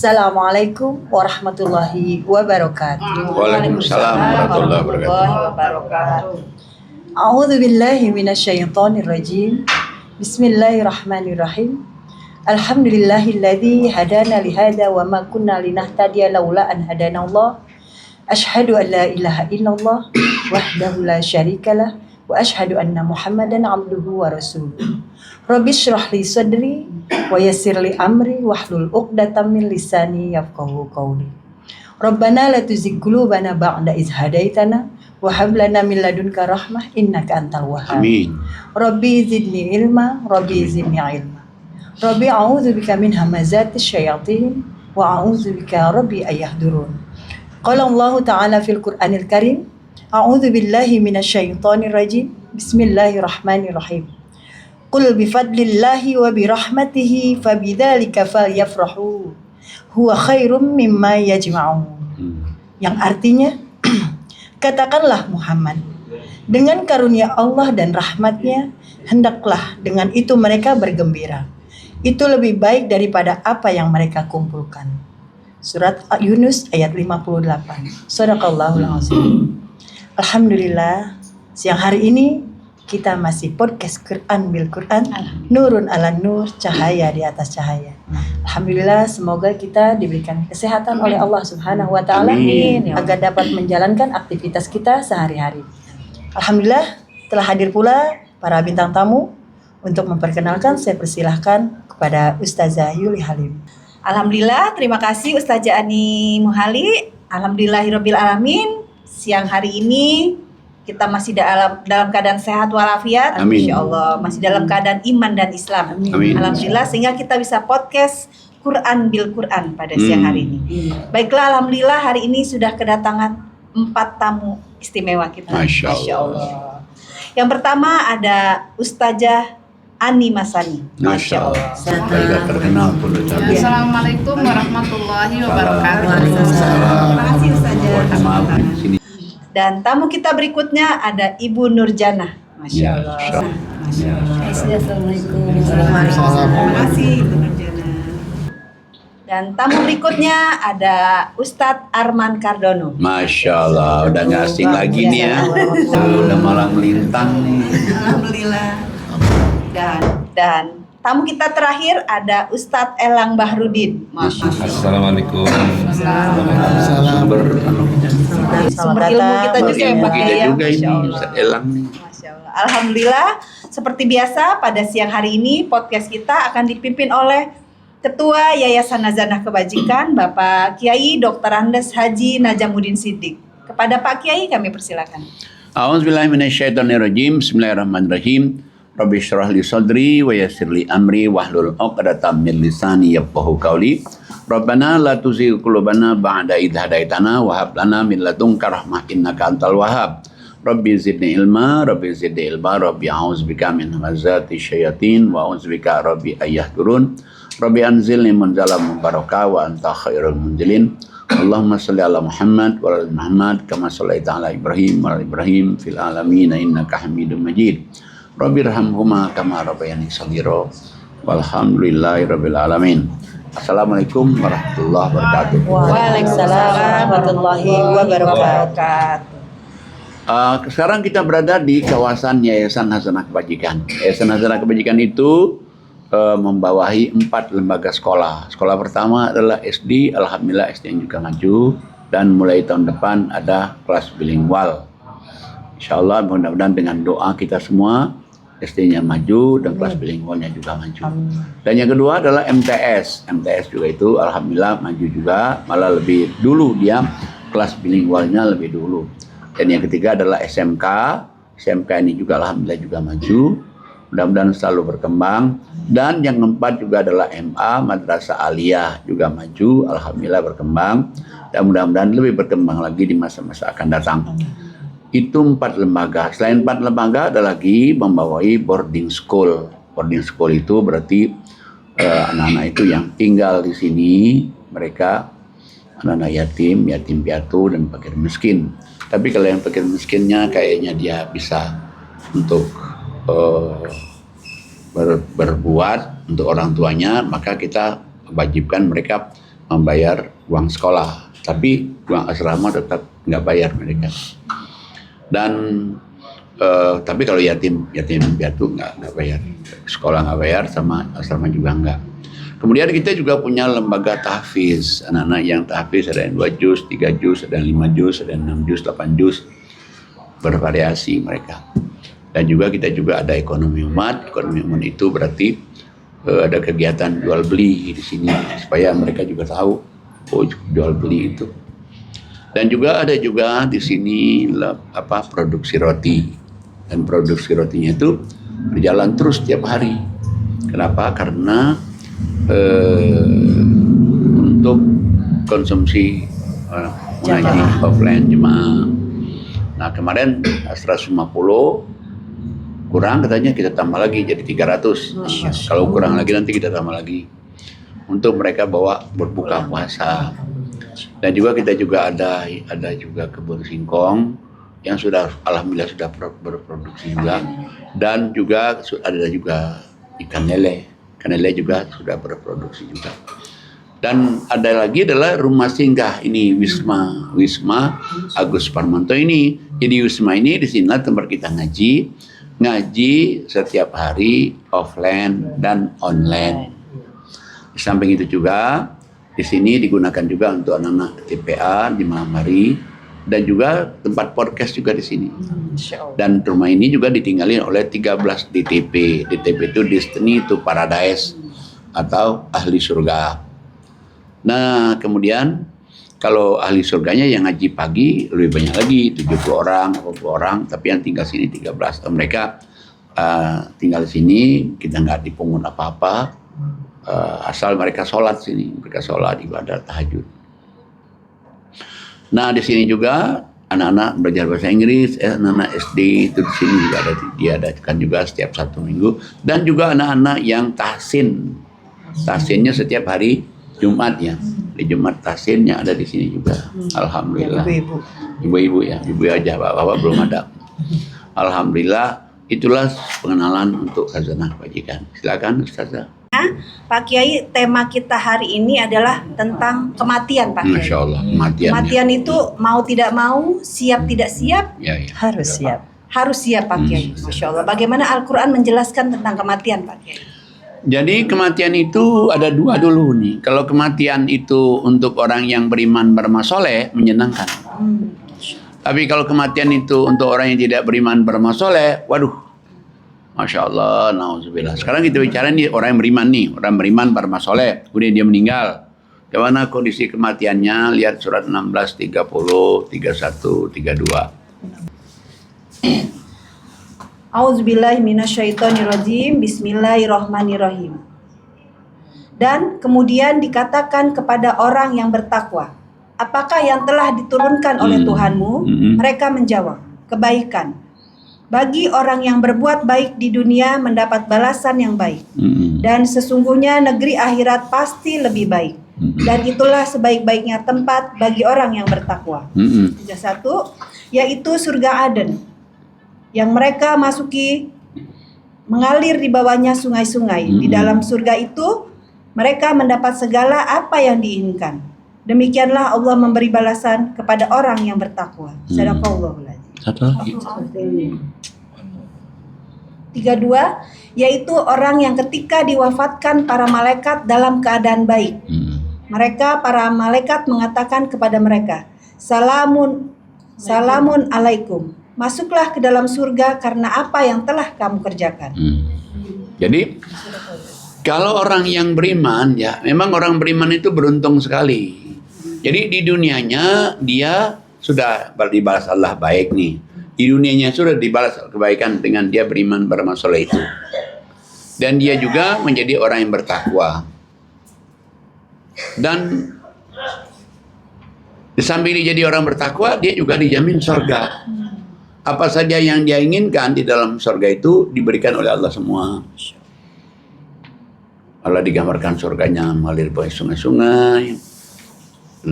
Assalamualaikum warahmatullahi wabarakatuh. Waalaikumsalam warahmatullahi wabarakatuh. A'udzu billahi minasyaitonir rajim. Bismillahirrahmanirrahim. Alhamdulillahilladzi hadana li hadza wa ma kunna linahtadiya laula an hadanallah. Asyhadu an la ilaha illallah wahdahu la syarikalah wa asyhadu anna Muhammadan abduhu wa rasuluh. Rabbi shrah li sadri wa yassir li amri wahlul 'uqdatam min lisani yafqahu qawli. Rabbana la tuzigh qulubana ba'da idh hadaitana wa hab lana min ladunka rahmah innaka antal wahhab. Amin. Rabbi zidni ilma, Rabbi zidni ilma. Rabbi a'udzu bika min hamazatis syayatin wa a'udzu bika rabbi ayahdurun. Qala Allah Ta'ala fil Qur'anil Karim, a'udzu billahi minasyaitonir rajim. Bismillahirrahmanirrahim. Qul bifadlillahi wa birahmatihi fabidzalika falyafrahu huwa khairum mimma yajma'un. Yang artinya, katakanlah Muhammad, dengan karunia Allah dan rahmatnya, hendaklah dengan itu mereka bergembira. Itu lebih baik daripada apa yang mereka kumpulkan. Surat Yunus ayat 58. Shadaqallahul azim. Alhamdulillah, siang hari ini kita masih podcast Quran bil Quran, nurun ala nur, cahaya di atas cahaya. Alhamdulillah, semoga kita diberikan kesehatan oleh Allah Subhanahu wa taala agar dapat menjalankan aktivitas kita sehari-hari. Alhamdulillah, telah hadir pula para bintang tamu. Untuk memperkenalkan, saya persilahkan kepada Ustazah Yuli Halim. Alhamdulillah, terima kasih Ustazah Ani Muhali. Alhamdulillahirabbil alamin. Siang hari ini kita masih dalam keadaan sehat walafiat. Amin. Insyaallah masih dalam keadaan iman dan Islam. Amin. Alhamdulillah, sehingga kita bisa podcast Quran bil Quran pada siang hari ini. Baiklah, alhamdulillah hari ini sudah kedatangan 4 tamu istimewa kita. Masya Allah. Yang pertama ada Ustazah Ani Masani. Masya Allah. Saya terkenal pun. Assalamualaikum warahmatullahi wabarakatuh. Terima kasih Ustazah. Maaf di sini. Dan tamu kita berikutnya ada Ibu Nurjana. Masya Allah. Assalamualaikum. Terima kasih Ibu Nurjana. Dan tamu berikutnya ada Ustadz Arman Kardono. Masya Allah, udah nggak asing lagi nih ya. Udah malah melintang nih. Alhamdulillah. Dan tamu kita terakhir ada Ustadz Elang Bahrudin. Masya Allah. Assalamualaikum. Sumber ilmu kita juga ya Pak Kita ya. juga ini Masya Allah. Ustaz Elang nih. Masya Allah. Alhamdulillah, seperti biasa pada siang hari ini podcast kita akan dipimpin oleh Ketua Yayasan Nazanah Kebajikan Bapak Kiai Dr. Andes Haji Najamuddin Siddiq. Kepada Pak Kiai kami persilakan. A'udzubillahi minasyaitonirrajim. Bismillahirrahmanirrahim. Rabbi shrah li sadri wa yassir li amri wahlul 'uqdatam min lisani yafqahu qawli. Rabbana la tuzigh qulubana ba'da idh hadaitana wa hab lana min ladunka rahmah innaka antal wahhab. Rabbi zidni ilma, Rabbi zidni ilma, Rabbi a'udzubika min hamazati syayatin wa a'udzubika Rabbi ayahdurun. Rabbi anzilni munzalam mubarakah wa anta khairul munzilin. Allahumma salli ala Muhammad wa ala Muhammad kama shallaita ala Ibrahim wa ala Ibrahim fil alamin innaka Hamidum Majid. Rabbirhamhuma kama rabbayani shaghira. Walhamdulillahirabbil alamin. Assalamualaikum warahmatullahi wabarakatuh. Waalaikumsalam warahmatullahi wabarakatuh. Sekarang kita berada di kawasan Yayasan Hazanah Kebajikan. Yayasan Hazanah Kebajikan itu membawahi 4 lembaga sekolah. Sekolah pertama adalah SD, alhamdulillah SD-nya juga maju, dan mulai tahun depan ada kelas bilingual. Insyaallah mudah-mudahan dengan doa kita semua SD-nya maju dan kelas bilingualnya juga maju. Dan yang kedua adalah MTS. MTS juga itu alhamdulillah maju juga, malah lebih dulu dia kelas bilingualnya lebih dulu. Dan yang ketiga adalah SMK. SMK ini juga alhamdulillah juga maju. Mudah-mudahan selalu berkembang. Dan yang keempat juga adalah MA, Madrasah Aliyah juga maju, alhamdulillah berkembang. Dan mudah-mudahan lebih berkembang lagi di masa-masa akan datang. Itu 4 lembaga. Selain 4 lembaga ada lagi membawahi boarding school. Boarding school itu berarti anak-anak itu yang tinggal di sini, mereka anak-anak yatim, yatim piatu dan fakir miskin. Tapi kalau yang fakir miskinnya kayaknya dia bisa untuk berbuat untuk orang tuanya, maka kita wajibkan mereka membayar uang sekolah, tapi uang asrama tetap nggak bayar mereka. Dan tapi kalau yatim piatu nggak bayar, sekolah nggak bayar, sama asrama juga nggak. Kemudian kita juga punya lembaga tahfiz, anak-anak yang tahfiz ada yang 2 juz, 3 juz, ada yang 5 juz, ada yang 6 juz, 8 juz, bervariasi mereka. Dan juga kita juga ada ekonomi umat itu berarti ada kegiatan jual beli di sini supaya mereka juga tahu jual beli itu. Dan juga ada juga di sini produksi roti, dan produksi rotinya itu berjalan terus setiap hari. Kenapa? Karena untuk konsumsi mengaji offline jemaah. Nah kemarin 150 kurang, katanya kita tambah lagi jadi 300. Kalau kurang lagi nanti kita tambah lagi untuk mereka bawa berbuka puasa. Dan juga kita juga ada juga kebun singkong yang sudah alhamdulillah sudah berproduksi juga, dan juga ada juga ikan lele juga sudah berproduksi juga. Dan ada lagi adalah rumah singgah ini, Wisma Agus Parmanto ini. Jadi Wisma ini di sini tempat kita ngaji setiap hari offline dan online. Di samping itu juga di sini digunakan juga untuk anak-anak TPA di malam hari, dan juga tempat podcast juga di sini. Dan rumah ini juga ditinggali oleh 13 DTP. DTP itu Destiny to Paradise atau ahli surga. Nah, kemudian kalau ahli surganya yang ngaji pagi lebih banyak lagi, 70 orang, 80 orang, tapi yang tinggal sini 13. Mereka tinggal di sini, kita nggak dipungut apa-apa, asal mereka sholat sini, mereka sholat ibadah tahajud. Nah, di sini juga anak-anak belajar bahasa Inggris, anak-anak SD itu di sini juga diadakan juga setiap 1 minggu, dan juga anak-anak yang tahsin. Tahsinnya setiap hari Jumat ya. Di Jumat tahsinnya ada di sini juga. Alhamdulillah. Ibu-ibu ya, ibu aja, bapak-bapak belum ada. Alhamdulillah, itulah pengenalan untuk Khazanah Kebajikan. Silakan Ustazah. Pak Kiai, tema kita hari ini adalah tentang kematian, Pak Kiai. Masya Allah, kematian itu mau tidak mau, siap tidak siap, harus siap. Harus siap, Pak Kiai. Masya Allah. Bagaimana Al-Quran menjelaskan tentang kematian, Pak Kiai? Jadi kematian itu ada 2 dulu nih. Kalau kematian itu untuk orang yang beriman bermasoleh, menyenangkan. Tapi kalau kematian itu untuk orang yang tidak beriman bermasoleh, waduh, Masya Allah, na'udzubillah. Sekarang kita bicara nih orang yang beriman nih, orang beriman bermasoleh, kemudian dia meninggal. Bagaimana kondisi kematiannya? Lihat surat 16, 30, 31, 32. A'udzubillahi minasyaitonirrajim. Bismillahirrahmanirrahim. Dan kemudian dikatakan kepada orang yang bertakwa, apakah yang telah diturunkan oleh Tuhanmu? Mereka menjawab, kebaikan. Bagi orang yang berbuat baik di dunia mendapat balasan yang baik. Dan sesungguhnya negeri akhirat pasti lebih baik. Dan itulah sebaik-baiknya tempat bagi orang yang bertakwa. 31, yaitu surga Aden, yang mereka masuki mengalir di bawahnya sungai-sungai. Di dalam surga itu mereka mendapat segala apa yang diinginkan. Demikianlah Allah memberi balasan kepada orang yang bertakwa. Sadaqallahul adzim. Satu lagi. 32, yaitu orang yang ketika diwafatkan para malaikat dalam keadaan baik. Mereka para malaikat mengatakan kepada mereka, salamun alaikum. Masuklah ke dalam surga karena apa yang telah kamu kerjakan. Jadi kalau orang yang beriman, ya memang orang beriman itu beruntung sekali. Jadi di dunianya dia sudah dibalas Allah baik nih. Di dunianya sudah dibalas kebaikan dengan dia beriman bermasoleh itu. Dan dia juga menjadi orang yang bertakwa. Dan di samping dia jadi orang bertakwa, dia juga dijamin surga. Apa saja yang dia inginkan di dalam surga itu diberikan oleh Allah semua. Allah digambarkan surganya mengalir bawah sungai-sungai,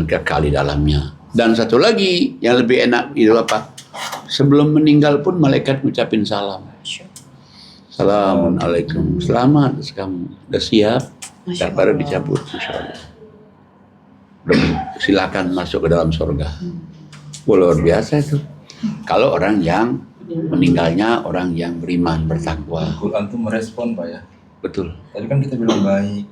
kekal di dalamnya. Dan satu lagi yang lebih enak itu apa? Sebelum meninggal pun malaikat ngucapin salam. Assalamualaikum. Selamat kamu. Udah siap? Dan baru dicabut, insya Allah. silakan masuk ke dalam surga. Luar biasa itu. Kalau orang yang meninggalnya orang yang beriman, bertakwa. Al-Quran tuh merespon Pak ya. Betul. Tadi kan kita bilang baik.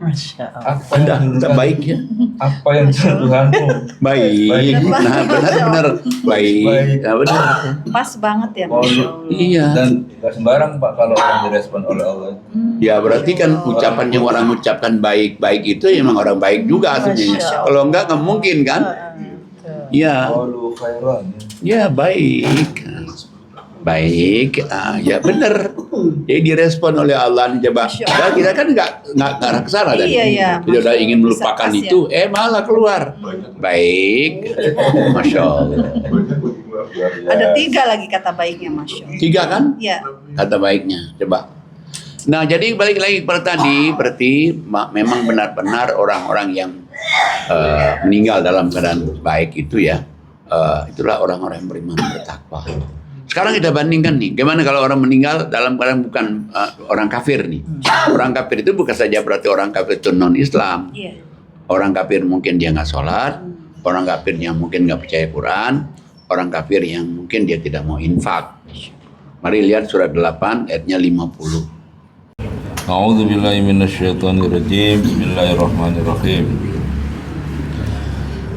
Masya Allah. Apa yang Anda baik ya? Apa yang Tuhanmu? Baik. Baik. Nah, benar-benar baik. Baik. Nah, benar. Pas banget ya, Masya Allah. Iya. Dan gak sembarang Pak kalau orang direspon oleh Allah. Ya berarti kan ucapan yang orang ucapkan baik-baik itu emang orang baik juga sebenarnya. Masya Allah. Kalau enggak mungkin kan? Iya. Qalu khairan. Ya baik. Baik, ya benar. Jadi direspon oleh Allah coba. Dan kita kan nggak ke sana tadi. Iya, iya. Kita udah ingin melupakan Bisa pas, itu, malah keluar. Baik, masya Allah. Ada 3 lagi kata baiknya, Masya Allah. 3 kan? Iya. Kata baiknya, coba. Nah, jadi balik lagi kepada tadi, berarti memang benar-benar orang-orang yang meninggal dalam keadaan baik itu ya, itulah orang-orang yang beriman bertakwa. Sekarang kita bandingkan nih, gimana kalau orang meninggal dalam keadaan bukan orang kafir nih. Orang kafir itu bukan saja berarti orang kafir itu non-Islam. Iya. Orang kafir mungkin dia nggak sholat, orang kafir yang mungkin nggak percaya Quran, orang kafir yang mungkin dia tidak mau infak. Mari lihat surat 8 ayatnya 50. A'udzubillahi minasyaitonirrajim. Bismillahirrahmanirrahim.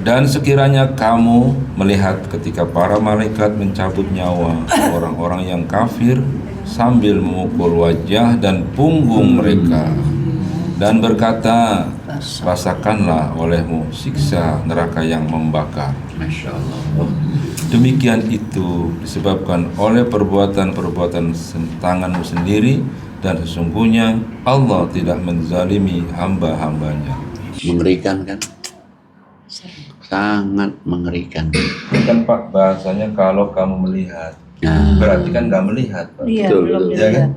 Dan sekiranya kamu melihat ketika para malaikat mencabut nyawa orang-orang yang kafir sambil memukul wajah dan punggung mereka dan berkata, rasakanlah olehmu siksa neraka yang membakar. Masya Allah. Demikian itu disebabkan oleh perbuatan-perbuatan tanganmu sendiri, dan sesungguhnya Allah tidak menzalimi hamba-hambanya. Mengerikan kan? Sangat mengerikan. Kan Pak, bahasanya kalau kamu melihat, Nah, berarti kan nggak melihat Pak. Iya, Betul, belum betul. Ya kan? dilihat.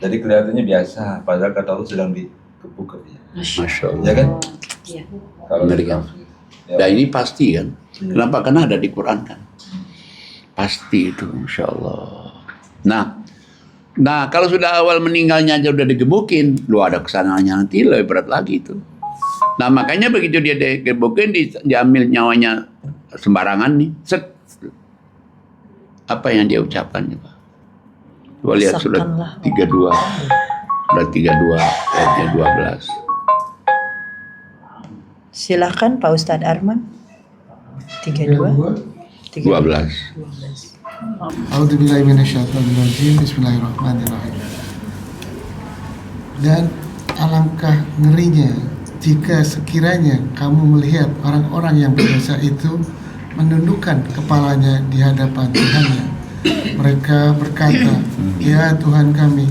Jadi kelihatannya biasa, padahal kata Allah sedang dikepuk dia. Masya Allah. Ya kan? Iya. Kalau Mengerikan. ya, Dan ini pasti kan? Kenapa? Karena ada di Quran kan? Pasti itu, Masya Allah. Nah, kalau sudah awal meninggalnya aja udah digebukin, lu ada kesananya nanti lebih berat lagi itu. Nah, makanya begitu dia digebukin, diambil nyawanya sembarangan nih, set. Apa yang dia ucapkan ya, Pak? Coba lihat surat Rasakanlah. 32. Surat 32 ayatnya 12. Silakan Pak Ustadz Arman. 32. 12. A'udzubillahi minasyaitonirrajim. Bismillahirrahmanirrahim. Dan alangkah ngerinya jika sekiranya kamu melihat orang-orang yang berdosa itu menundukkan kepalanya di hadapan Tuhannya. Mereka berkata, ya Tuhan kami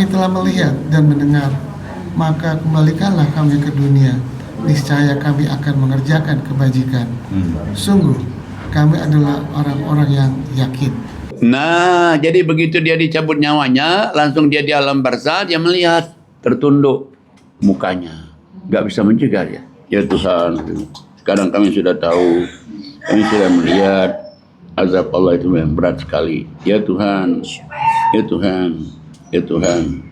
telah melihat dan mendengar, maka kembalikanlah kami ke dunia. Niscaya kami akan mengerjakan kebajikan. Sungguh kami adalah orang-orang yang yakin. Nah, jadi begitu dia dicabut nyawanya, langsung dia di alam barzah, dia melihat tertunduk mukanya. Gak bisa mencegah ya. Ya Tuhan, sekarang kami sudah tahu, kami sudah melihat azab Allah itu yang berat sekali. Ya Tuhan, ya Tuhan, ya Tuhan,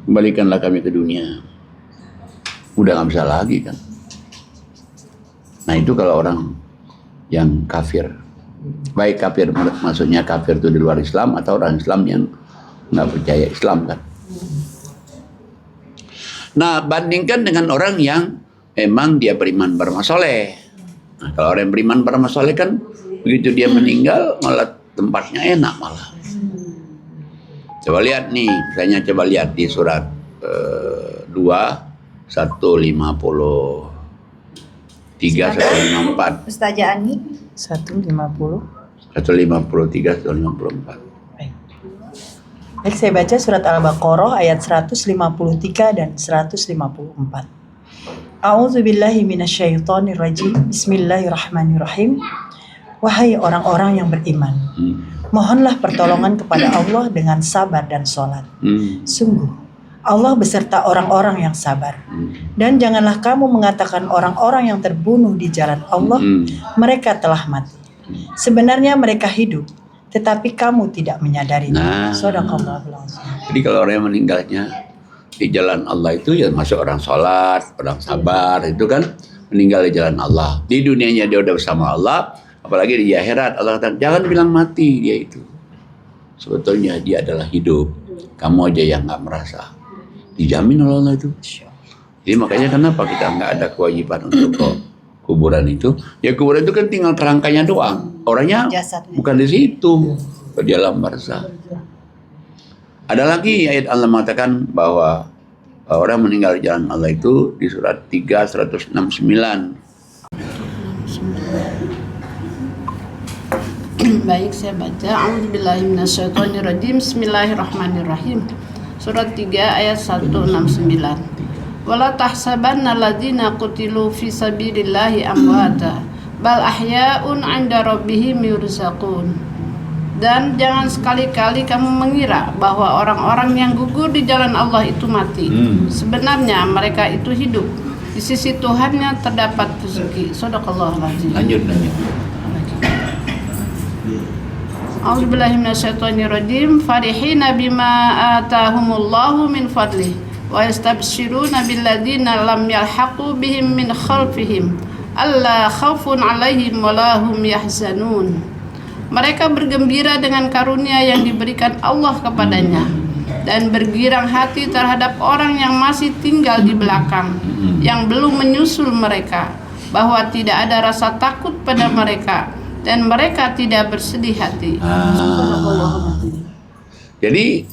kembalikanlah kami ke dunia. Udah gak bisa lagi kan. Nah itu kalau orang yang kafir. Baik kafir, maksudnya kafir itu di luar Islam atau orang Islam yang nggak percaya Islam kan. Nah, bandingkan dengan orang yang emang dia beriman beramal-soleh. Nah, kalau orang yang beriman beramal-soleh kan begitu dia meninggal malah tempatnya enak malah. Coba lihat nih, misalnya coba lihat di surat 2 153 154. Ustazah Ani. 150. 153 154. Baik, saya baca surat Al-Baqarah ayat 153 dan 154. A'udzubillahi minasyaitonirrajim. Bismillahirrahmanirrahim. Wahai orang-orang yang beriman, mohonlah pertolongan kepada Allah dengan sabar dan sholat. Sungguh, Allah beserta orang-orang yang sabar. Dan janganlah kamu mengatakan orang-orang yang terbunuh di jalan Allah, mereka telah mati. Sebenarnya mereka hidup, tetapi kamu tidak menyadarinya. Nah. Shadaqallahul azim. Jadi kalau orang yang meninggalnya di jalan Allah itu ya masuk orang sholat, orang sabar itu kan meninggal di jalan Allah. Di dunianya dia udah bersama Allah, apalagi di akhirat Allah kata, jangan bilang mati dia itu. Sebetulnya dia adalah hidup. Kamu aja yang nggak merasa. Dijamin oleh Allah itu. Jadi makanya kenapa kita nggak ada kewajiban untuk ke kuburan itu? Ya kuburan itu kan tinggal kerangkanya doang. Orangnya Jasadnya. bukan di situ. Di alam barzah. Ada lagi ayat Allah mengatakan bahwa orang meninggal di jalan Allah itu di surat 3 169. Baik, saya baca. A'udzubillahi minasyaitonirrajim. Bismillahirrahmanirrahim. Surat 3 ayat 169. Wala tahsabanna alladzina qutilu fi sabilillahi amwata bal ahya'un 'inda rabbihim yurzaqun. Dan jangan sekali-kali kamu mengira bahwa orang-orang yang gugur di jalan Allah itu mati. Sebenarnya mereka itu hidup. Di sisi Tuhannya terdapat rezeki. Shadaqallahul azim. Lanjut. A'udzubillahi minasyaitonirrajim. Farihina bima atahumullahu min fadlih wa yastabshiruna billadzina lam yalhaqu bihim min khalfihim alla khaufun 'alaihim wa la hum yahzanun. Mereka bergembira dengan karunia yang diberikan Allah kepadanya dan bergirang hati terhadap orang yang masih tinggal di belakang, yang belum menyusul mereka, bahwa tidak ada rasa takut pada mereka dan mereka tidak bersedih hati. Jadi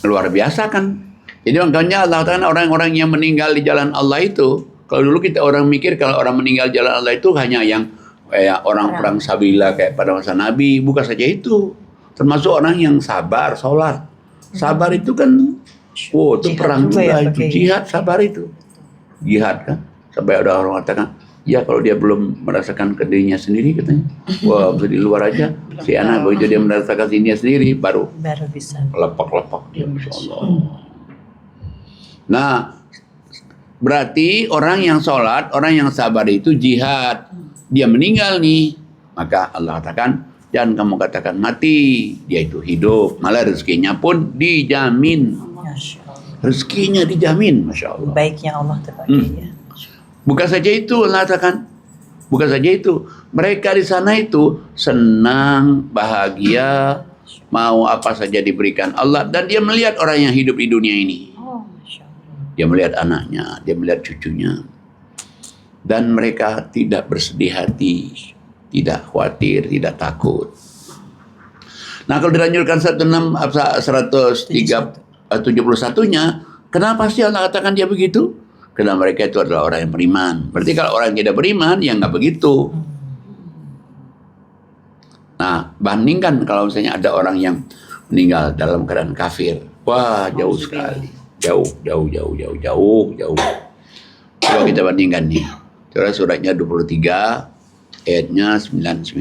luar biasa kan. Jadi makanya Allah Ta'ala orang-orang yang meninggal di jalan Allah itu, kalau dulu kita orang mikir kalau orang meninggal di jalan Allah itu hanya yang orang perang sabila kayak pada masa Nabi. Bukan saja itu, termasuk orang yang sabar, sholat. Sabar itu kan, itu perang juga, itu jihad, sabar itu. Jihad kan, sampai ada orang mengatakan, ya kalau dia belum merasakan ke dirinya sendiri katanya. Wah, bisa di luar aja. Si anak begitu dia merasakan dirinya sendiri, baru bisa. lepak-lepak dia, Masya Allah. Nah, berarti orang yang sholat, orang yang sabar itu jihad. Dia meninggal nih, maka Allah katakan, jangan kamu katakan mati, dia itu hidup. Malah rezekinya pun dijamin. Masya Allah. Rezekinya dijamin, Masya Allah. Baiknya Allah terpakai ya. Bukan saja itu Allah katakan, bukan saja itu. Mereka di sana itu senang, bahagia, mau apa saja diberikan Allah. Dan dia melihat orang yang hidup di dunia ini. Oh, Masya Allah. Dia melihat anaknya, dia melihat cucunya. Dan mereka tidak bersedih hati, tidak khawatir, tidak takut. Nah kalau dilanjutkan 171-nya, kenapa sih Allah katakan dia begitu? Karena mereka itu adalah orang yang beriman. Berarti kalau orang yang tidak beriman, ya nggak begitu. Nah, bandingkan kalau misalnya ada orang yang meninggal dalam keadaan kafir. Wah, jauh sekali. Jauh. Coba kita bandingkan nih. Suratnya 23, ayatnya 99.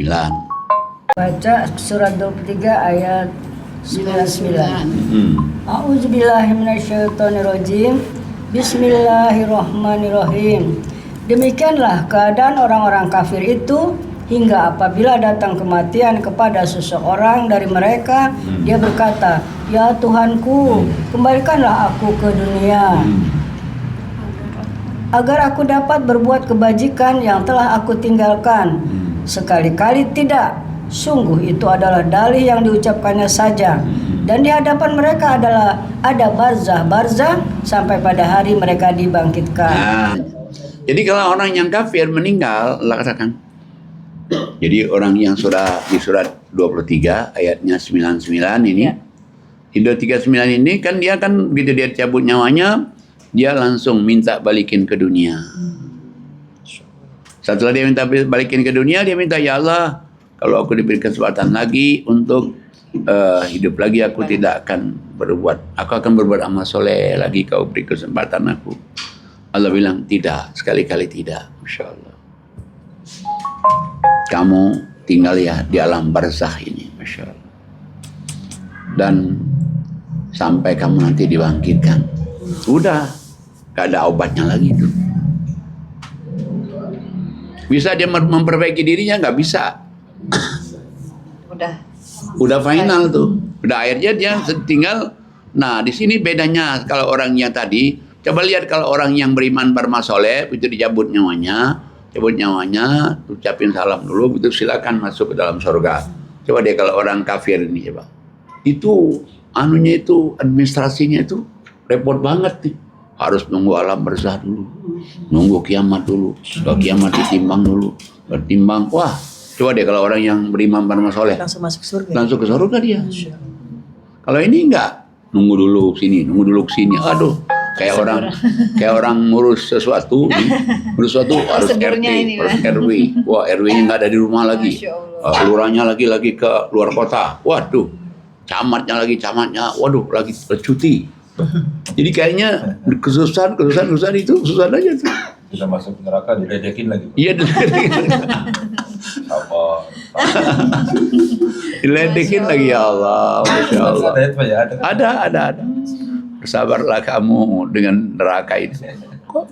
Baca surat 23 ayat 99. A'udzubillahi minasyaitonirrajim. Bismillahirrahmanirrahim. Demikianlah keadaan orang-orang kafir itu hingga apabila datang kematian kepada seseorang dari mereka, dia berkata, "Ya Tuhanku, kembalikanlah aku ke dunia agar aku dapat berbuat kebajikan yang telah aku tinggalkan." Sekali-kali tidak. Sungguh itu adalah dalih yang diucapkannya saja. Dan di hadapan mereka adalah ada barzah sampai pada hari mereka dibangkitkan. Nah, jadi kalau orang yang kafir meninggal, Allah katakan. Jadi orang yang sudah di surat 23 ayatnya 99 ini. Di 39 ini kan dia kan begitu dia cabut nyawanya, dia langsung minta balikin ke dunia. Setelah dia minta balikin ke dunia, dia minta, ya Allah, kalau aku diberi kesempatan lagi untuk hidup lagi, aku tidak akan aku akan berbuat amal soleh lagi, kau beri kesempatan aku. Allah bilang, tidak, sekali-kali tidak. Masya Allah. Kamu tinggal ya di alam barzah ini, Masya Allah. Dan sampai kamu nanti dibangkitkan. Udah, gak ada obatnya lagi tuh. Bisa dia memperbaiki dirinya? Nggak bisa. Udah final tuh. Udah akhirnya dia tinggal. Nah di sini bedanya kalau orang yang tadi. Coba lihat kalau orang yang beriman beramal soleh itu dicabut nyawanya. cabut nyawanya, ucapin salam dulu, begitu silakan masuk ke dalam surga. Coba deh kalau orang kafir ini coba. Itu anunya itu administrasinya itu repot banget nih. Harus nunggu alam barzah dulu, nunggu kiamat dulu, kalau kiamat ditimbang dulu, bertimbang. Wah, coba deh kalau orang yang beriman beramal soleh Langsung masuk surga. langsung ke surga dia. Kalau ini enggak, nunggu dulu sini, nunggu dulu sini. Aduh, kayak orang ngurus sesuatu, ngurus sesuatu harus RT, Prosedurnya ini, harus RW. Wah, RW-nya nggak ada di rumah lagi. Masya Allah. Lurahnya lagi ke luar kota. Waduh, camatnya, waduh, lagi cuti. Jadi kayaknya kesusahan itu susah aja tuh. Kita masuk neraka diledekin lagi. Iya, Apa? diledekin lagi, ya Allah, Masya Allah. Ada itu ya, ada. Ada. Bersabarlah kamu dengan neraka itu. Kok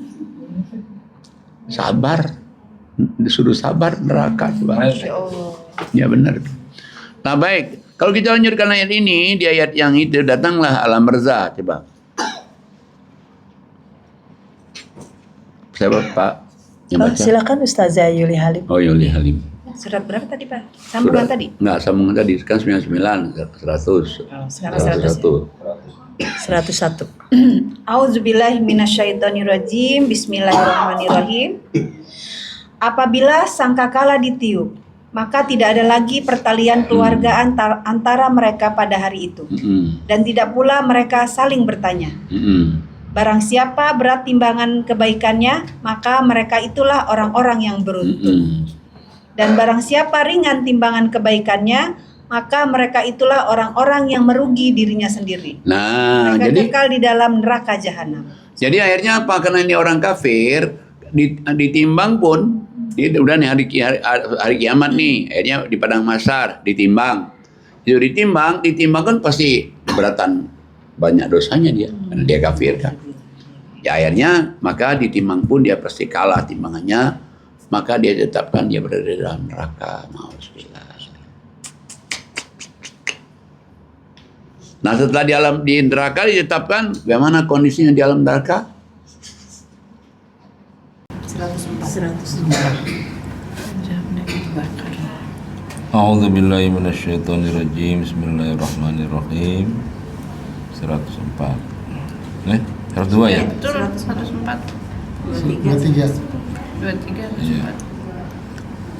sabar? Disuruh sabar neraka coba. Ya benar. Nah baik, kalau kita lanjutkan ayat ini, di ayat yang itu datanglah alam barzah. Coba. Siapa Pak yang Oh, baca? silakan Ustazah Yuli Halim. Oh, Yuli Halim. Surat berapa tadi Pak? Sambungan tadi? Enggak, sambungan tadi kan 99, 100. Sekarang 100. 101. Auzubillahi minasyaitonirrajim. Bismillahirrahmanirrahim. Apabila sangkakala ditiup, maka tidak ada lagi pertalian keluarga antara mereka pada hari itu. Dan tidak pula mereka saling bertanya. Barang siapa berat timbangan kebaikannya, maka mereka itulah orang-orang yang beruntung. Dan barang siapa ringan timbangan kebaikannya, maka mereka itulah orang-orang yang merugi dirinya sendiri. Nah, Mereka jadi kekal di dalam neraka jahanam. Jadi akhirnya apa? Karena ini orang kafir, ditimbang pun, udah nih hari kiamat nih, akhirnya di padang mahsyar ditimbang. Itu ditimbang kan pasti keberatan banyak dosanya dia, karena dia kafir kan. Ya akhirnya maka ditimbang pun dia pasti kalah timbangannya, maka dia tetapkan dia berada di dalam neraka. Nauzubillah. Nah setelah di neraka ditetapkan, bagaimana kondisinya di alam neraka? 104. A'udzubillahi minasyaitonirrajim. Bismillahirrahmanirrahim. 104. 102 ya? Betul, 104. 23. 23, Iya.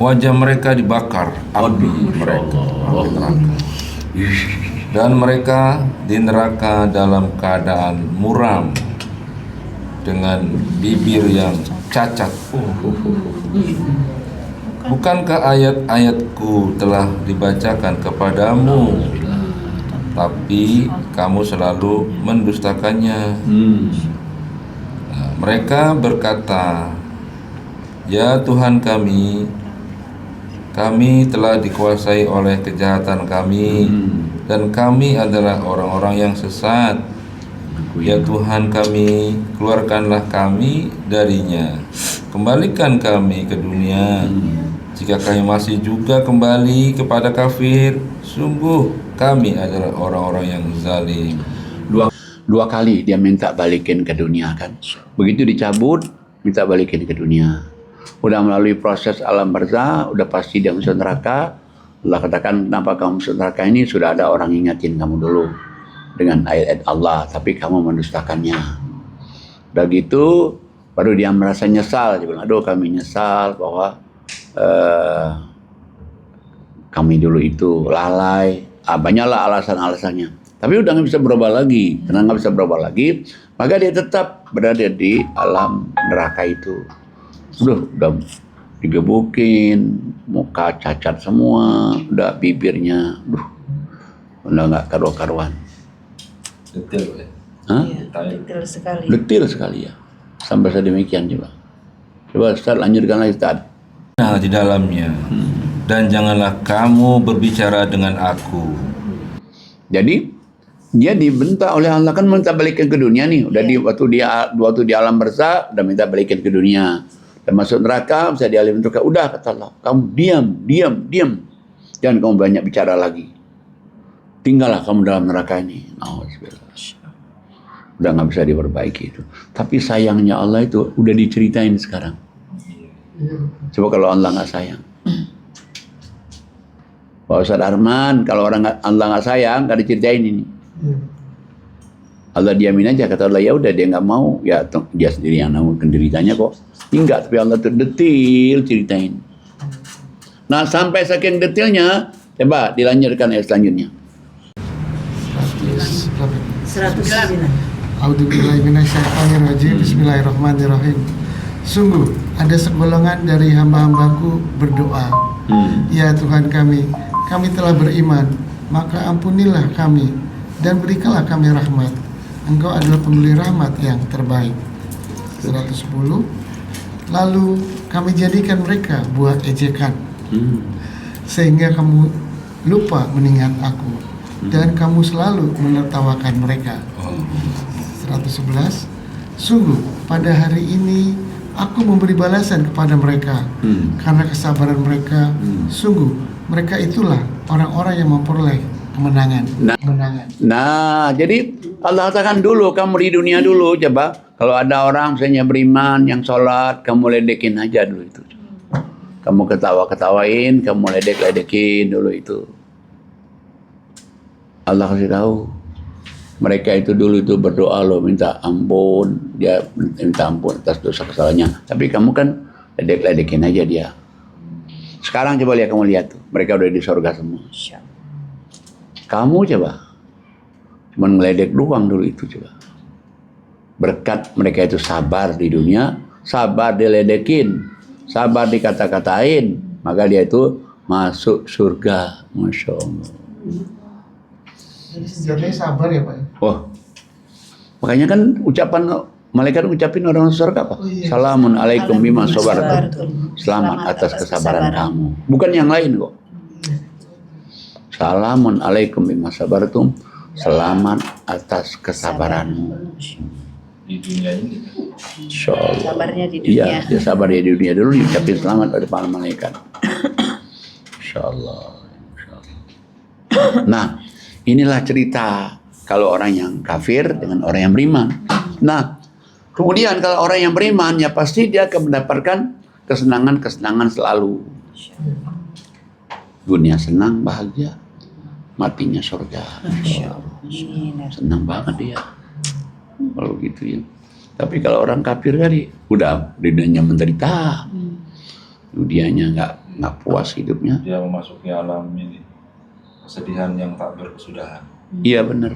Wajah mereka dibakar api mereka neraka. Dan mereka di neraka dalam keadaan muram dengan bibir yang cacat. Bukankah ayat-ayatku telah dibacakan kepadamu, tapi kamu selalu mendustakannya? Nah, mereka berkata, ya Tuhan kami telah dikuasai oleh kejahatan kami, dan kami adalah orang-orang yang sesat. Ya Tuhan kami, keluarkanlah kami darinya, kembalikan kami ke dunia. Jika kami masih juga kembali kepada kafir, sungguh kami adalah orang-orang yang zalim. Dua kali dia minta balikin ke dunia kan. Begitu dicabut, minta balikin ke dunia. Udah melalui proses alam barzah, udah pasti dia masuk neraka. Allah katakan, kenapa kamu masuk neraka ini? Sudah ada orang ingatin kamu dulu dengan ayat-ayat Allah, tapi kamu mendustakannya. Udah gitu, baru dia merasa nyesal. Dia bilang, aduh kami nyesal bahwa kami dulu itu lalai. Banyaklah alasan-alasannya. Tapi udah nggak bisa berubah lagi. Karena nggak bisa berubah lagi, maka dia tetap berada di alam neraka itu. Udah digebukin, muka cacat semua, udah bibirnya, udah nggak karu-karuan. Detail ya. Hah? Detail sekali. Detil sekali ya. Sampai sedemikian coba. Coba Ustaz lanjutkan lagi Ustaz. Nah, di dalamnya. Dan janganlah kamu berbicara dengan aku. Jadi dia dibentak oleh Allah, kan minta balikin ke dunia nih. Udah waktu di alam barzah udah minta balikin ke dunia. Dan masuk neraka, bisa di alam neraka. Udah kata Allah, kamu diam. Jangan kamu banyak bicara lagi. Tinggallah kamu dalam neraka ini. Udah nggak bisa diperbaiki itu. Tapi sayangnya Allah itu udah diceritain sekarang. Coba kalau Allah nggak sayang. Pak Ustadz Arman, kalau Allah nggak sayang, nggak diceritain ini. Allah diamin aja, kata Allah ya udah dia nggak mau, ya dia sendiri yang nanggung penderitanya kok. Enggak, tapi Allah tuh detil ceritain. Nah sampai saking detailnya, coba dilanjutkan ayat selanjutnya. 109. A'udzubillahiminasyaitonirrajim. Bismillahirrahmanirrahim. Sungguh ada segolongan dari hamba-hambaku berdoa, ya Tuhan kami telah beriman, maka ampunilah kami dan berikanlah kami rahmat. Engkau adalah pemberi rahmat yang terbaik. 110. Lalu kami jadikan mereka buah ejekan, sehingga kamu lupa mengingat aku, dan kamu selalu menertawakan mereka. 111. Sungguh pada hari ini aku memberi balasan kepada mereka karena kesabaran mereka. Sungguh mereka itulah orang-orang yang memperoleh kemenangan. Nah, jadi Allah katakan dulu, kamu di dunia dulu, coba. Kalau ada orang misalnya beriman, yang sholat, kamu ledekin aja dulu itu. Kamu ketawa-ketawain, kamu ledek-ledekin dulu itu. Allah kasih tahu. Mereka itu dulu itu berdoa loh, minta ampun. Dia minta ampun atas dosa kesalahannya. Tapi kamu kan ledek-ledekin aja dia. Sekarang coba kamu lihat tuh. Mereka udah di surga semua. Kamu coba. Cuman ngeledek doang dulu itu coba. Berkat mereka itu sabar di dunia, sabar diledekin, sabar dikata-katain, maka dia itu masuk surga. Masya Allah. Jadi sejatinya sabar ya Pak? Oh, makanya kan ucapan malaikat ucapin orang surga apa? Oh, iya. Salamun alaikum bima sabartum. Selamat atas kesabaran kamu. Bukan yang lain kok. Salamun alaikum bima sabartum. Selamat atas kesabaranmu. Di dunia ini. Insyaallah. Sabarnya di Iya, dunia. dia sabar di dunia dulu diucapin selamat pada para malaikat. Insyaallah. Nah, inilah cerita kalau orang yang kafir dengan orang yang beriman. Nah, kemudian kalau orang yang beriman ya pasti dia akan mendapatkan kesenangan-kesenangan selalu. Dunia senang, bahagia, matinya surga. Senang banget dia. Kalau gitu ya. Tapi kalau orang kafir tadi udah dunianya menderita. Dunianya nggak puas hidupnya. Dia memasuki alam ini kesedihan yang tak berkesudahan. Iya benar.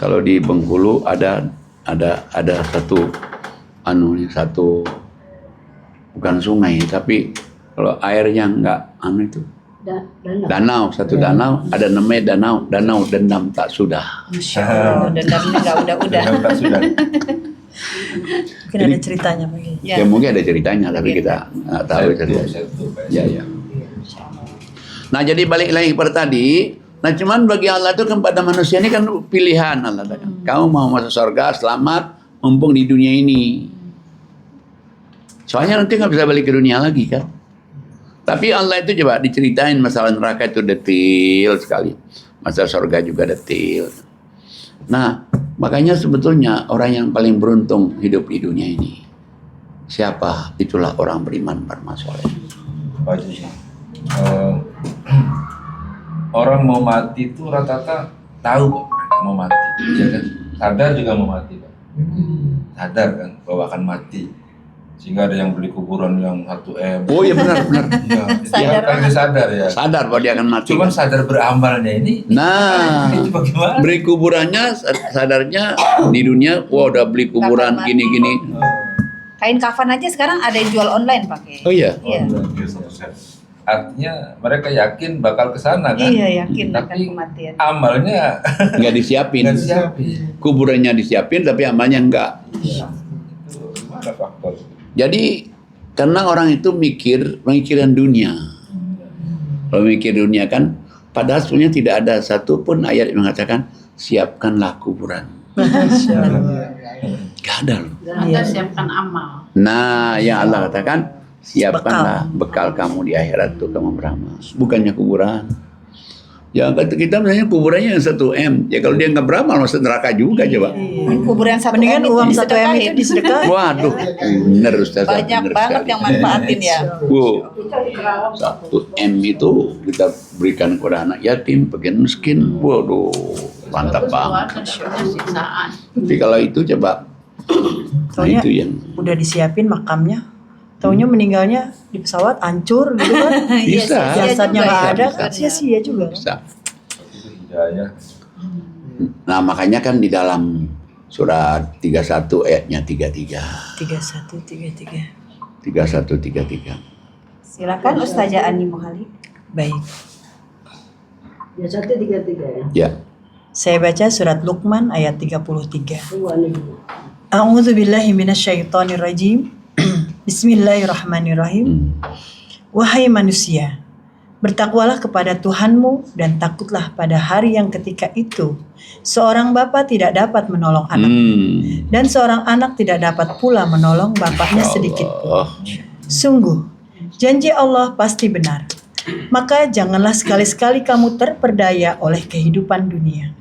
Kalau di Bengkulu ada satu satu bukan sungai tapi kalau airnya nggak itu danau, satu danau ada namanya danau dendam tak sudah. Masya Allah, dendamnya nggak udah-udah. Dendam tak sudah. Mungkin ada ceritanya Pak Kiai. Ya mungkin ada ceritanya tapi kita nggak tahu ceritanya. Ya. Nah jadi balik lagi kepada tadi. Nah cuman bagi Allah itu kepada manusia ini kan pilihan Allah. Kamu mau masuk surga selamat mumpung di dunia ini. Soalnya nanti nggak bisa balik ke dunia lagi kan. Tapi Allah itu coba diceritain masalah neraka itu detail sekali. Masalah surga juga detail. Nah makanya sebetulnya orang yang paling beruntung hidup di dunia ini. Siapa? Itulah orang beriman bermasalah. Pak Haji, orang mau mati itu rata-rata tahu kok mereka mau mati, ya kan? Sadar juga mau mati, Pak. Sadar kan bahwa akan mati. Sehingga ada yang beli kuburan yang 1M. Oh iya benar. Iya, dia kan sadar ya. Sadar bahwa dia akan mati. Cuman sadar beramalnya ini. Nah, Ini bagaimana? beli kuburannya sadarnya di dunia, wah udah beli kuburan Kapan mati? gini-gini. Kain kafan aja sekarang ada yang jual online pakai. Oh iya. Iya. Artinya mereka yakin bakal ke sana kan? Iya, yakin akan Tapi kematian. amalnya Nggak disiapin. nggak siapin. Kuburannya disiapin tapi amalnya enggak. Itu gimana faktor? Jadi karena orang itu mikiran dunia. Kalau mikir dunia kan, padahal sebenarnya tidak ada satupun ayat yang mengatakan siapkanlah kuburan. Gak ada loh. Anda siapkan amal. Nah, yang Allah katakan siapkanlah bekal kamu di akhirat tuh kamu beramal. Bukannya kuburan. Ya kata kita misalnya kuburannya yang 1 M. Ya kalau dia nggak beramal masuk neraka juga coba. Kuburan 1 Mendingan M itu uang 1 M itu disedekahin. disedekahin. Waduh, bener Ustaz. Banyak bener banget sekali. yang manfaatin ya. Wow, 1 M itu kita berikan kepada anak yatim, bagian miskin. Waduh, mantap banget. Tapi kalau itu coba, nah Soalnya itu yang udah disiapin makamnya, taunya meninggalnya di pesawat hancur gitu kan. bisa. Jasadnya juga nggak ya, ada bisa. kan sia-sia juga. Bisa. Hidayah. Nah makanya kan di dalam surat 31 ayatnya 33. 3133. 3133. Silakan Ustazah Ani Muhali. Baik. Ya 133 ya. Ya. Saya baca surat Luqman ayat 33. Dua nih. A'udzubillahi minasyaitonirrajim. Bismillahirrahmanirrahim. Wahai manusia, bertakwalah kepada Tuhanmu dan takutlah pada hari yang ketika itu seorang bapa tidak dapat menolong anak dan seorang anak tidak dapat pula menolong bapaknya sedikit pun. Sungguh, janji Allah pasti benar. Maka janganlah sekali-sekali kamu terperdaya oleh kehidupan dunia.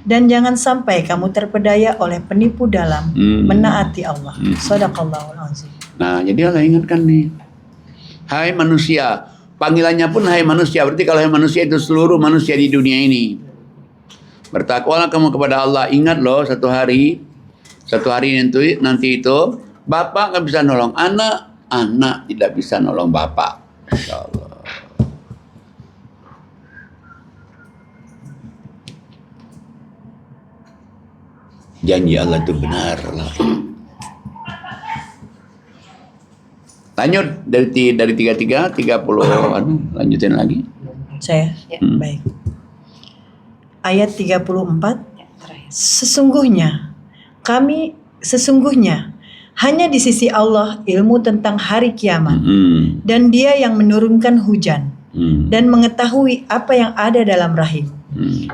Dan jangan sampai kamu terpedaya oleh penipu dalam menaati Allah. Shadaqallahul azim. Nah, jadi Allah ingatkan nih. Hai manusia, panggilannya pun hai manusia. Berarti kalau hai manusia itu seluruh manusia di dunia ini. Bertakwalah kamu kepada Allah. Ingat loh satu hari nanti itu bapak nggak bisa nolong anak, anak tidak bisa nolong bapak. Insya Allah. Janji Allah itu benar lah. Lanjut dari 33 30 lanjutin lagi. Saya Ya. baik. Ayat 34. Sesungguhnya hanya di sisi Allah ilmu tentang hari kiamat dan Dia yang menurunkan hujan dan mengetahui apa yang ada dalam rahim.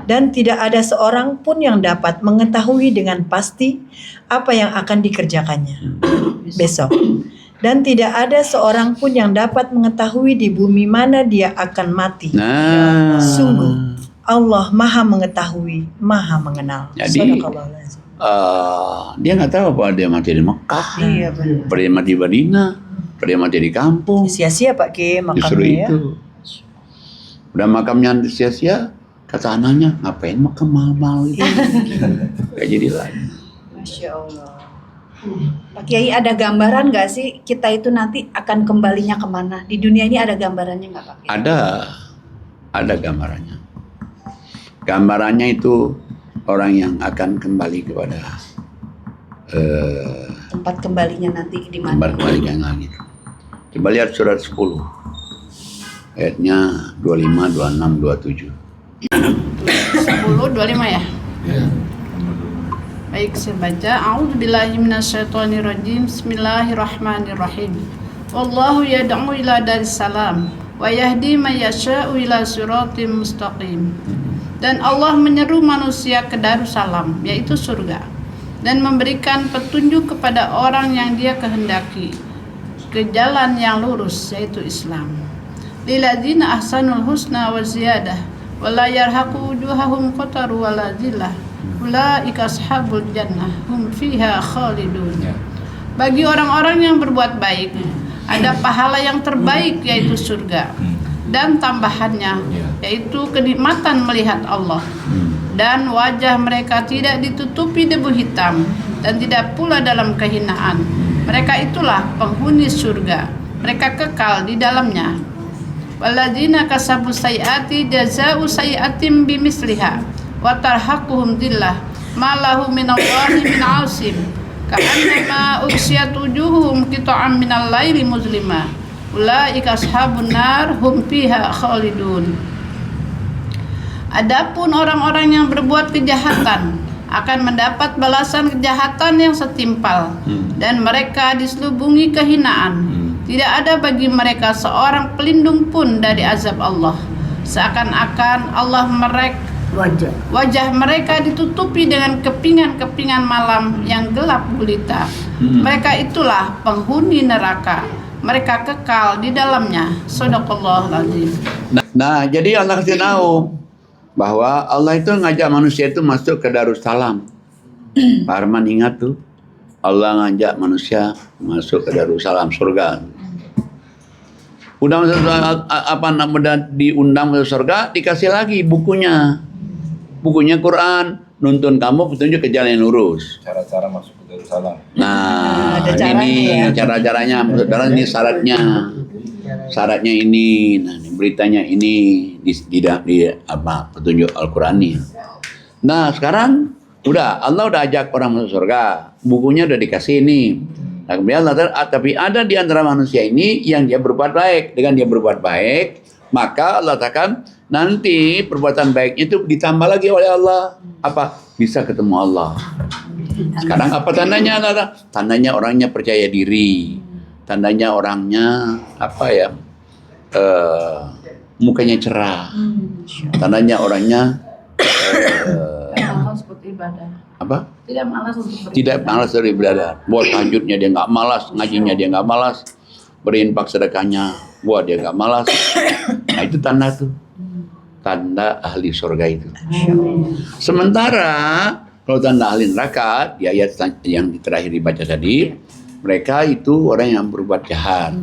Dan tidak ada seorang pun yang dapat mengetahui dengan pasti apa yang akan dikerjakannya besok. Dan tidak ada seorang pun yang dapat mengetahui di bumi mana dia akan mati. Nah, Sungguh Allah Maha mengetahui, Maha mengenal. Jadi, Shadaqallahul azim. dia nggak tahu apa dia mati di Mekah, Iya benar. apa dia mati di Madinah, apa dia mati di kampung. Sia-sia Pak Ki Justru makamnya ya. itu. Udah makamnya sia-sia, kata anaknya ngapain makam mahal-mahal itu? Gak jadi lagi. Masya Allah. Pak Kiai, ada gambaran nggak sih kita itu nanti akan kembalinya kemana? Di dunia ini ada gambarannya nggak Pak Kiai? Ada gambarannya. Gambarannya itu orang yang akan kembali kepada Tempat kembalinya nanti di mana? tempat kembali yang langit. Coba lihat surat 10 ayatnya 25, 26, 27. 10 25 ya. Ya. Baik, saya baca. A'udzubillahi minasyaitonirrajim. Bismillahirrahmanirrahim. Wallahu yad'u ila darissalam wa yahdi may yasha'u ila siratim mustaqim. Dan Allah menyeru manusia ke Darussalam, yaitu surga, dan memberikan petunjuk kepada orang yang Dia kehendaki ke jalan yang lurus, yaitu Islam. Lilladzina ahsanul husna wa ziyadah wa la yarhaqu wujuhahum qataru wa la dhillah. Ulaika ashabul jannah hum fiha khalidun. Bagi orang-orang yang berbuat baik ada pahala yang terbaik, yaitu surga, dan tambahannya yaitu kenikmatan melihat Allah, dan wajah mereka tidak ditutupi debu hitam dan tidak pula dalam kehinaan. Mereka itulah penghuni surga, mereka kekal di dalamnya. Walladzina kasabu sayyiati jazaa'u sayyi'atin bimisliha wa tarhaquhum dhillah ma lahu minallahi min 'asim ka'annama ughsiyat wujuhuhum qita'an minal laili muzlima ulaika ashabun nar hum fiha khalidun. Adapun orang-orang yang berbuat kejahatan akan mendapat balasan kejahatan yang setimpal, dan mereka diselubungi kehinaan. Tidak ada bagi mereka seorang pelindung pun dari azab Allah. Seakan-akan Allah wajah mereka ditutupi dengan kepingan-kepingan malam yang gelap gulita. Mereka itulah penghuni neraka. Mereka kekal di dalamnya. Shadaqallahul azim. Nah, jadi Allah kasih tahu bahwa Allah itu ngajak manusia itu masuk ke Darussalam. Pak Arman ingat tuh, Allah ngajak manusia masuk ke Darussalam, surga. Udah diundang masuk surga, dikasih lagi bukunya Quran, nuntun kamu petunjuk ke jalan yang lurus. Cara-cara masuk ke Darussalam. Nah, ada caranya ini cara-caranya, saudara, ini syaratnya ini, nah ini beritanya ini di apa petunjuk Al-Quran ini. Nah sekarang Allah udah ajak orang masuk surga, bukunya udah dikasih ini. Nah, kemudian tapi ada di antara manusia ini yang dia berbuat baik. Dengan dia berbuat baik, maka Allah katakan nanti perbuatan baiknya itu ditambah lagi oleh Allah. Apa? Bisa ketemu Allah. Sekarang apa tandanya? Tandanya orangnya percaya diri. Tandanya orangnya apa ya? Mukanya cerah. Tandanya orangnya malas beribadah. apa? Tidak malas untuk beribadah. Tidak malas dari beribadah. Buat tahajudnya dia nggak malas, ngajinya dia nggak malas, berinfak sedekahnya, buat dia nggak malas. Nah itu tanda tuh, tanda ahli surga itu. Sementara kalau tanda ahli neraka di ayat yang terakhir dibaca tadi, mereka itu orang yang berbuat jahat.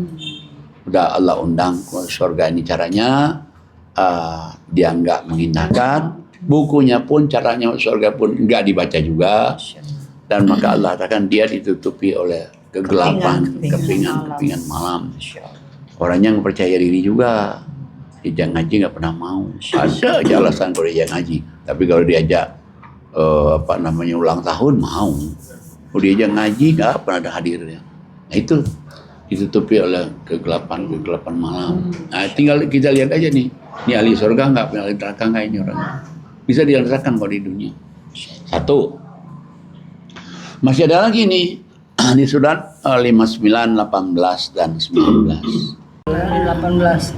Udah Allah undang ke surga, ini caranya, dia nggak mengindahkan. Bukunya pun, caranya surga pun nggak dibaca juga, dan maka Allah katakan dia ditutupi oleh kegelapan, kepingan malam. Orang yang percaya diri juga, diajak ngaji nggak pernah mau. Ada aja alasan kalau diajak ngaji, tapi kalau diajak ulang tahun mau. Kalau diajak ngaji nggak pernah ada hadirnya. Nah itu ditutupi oleh kegelapan malam. Nah tinggal kita lihat aja nih, ini ahli surga nggak, ahli neraka nggak ini orang. Bisa dirasakan kalau di dunia. Satu. Masih ada lagi nih di surat 59, 18 dan 19. 18.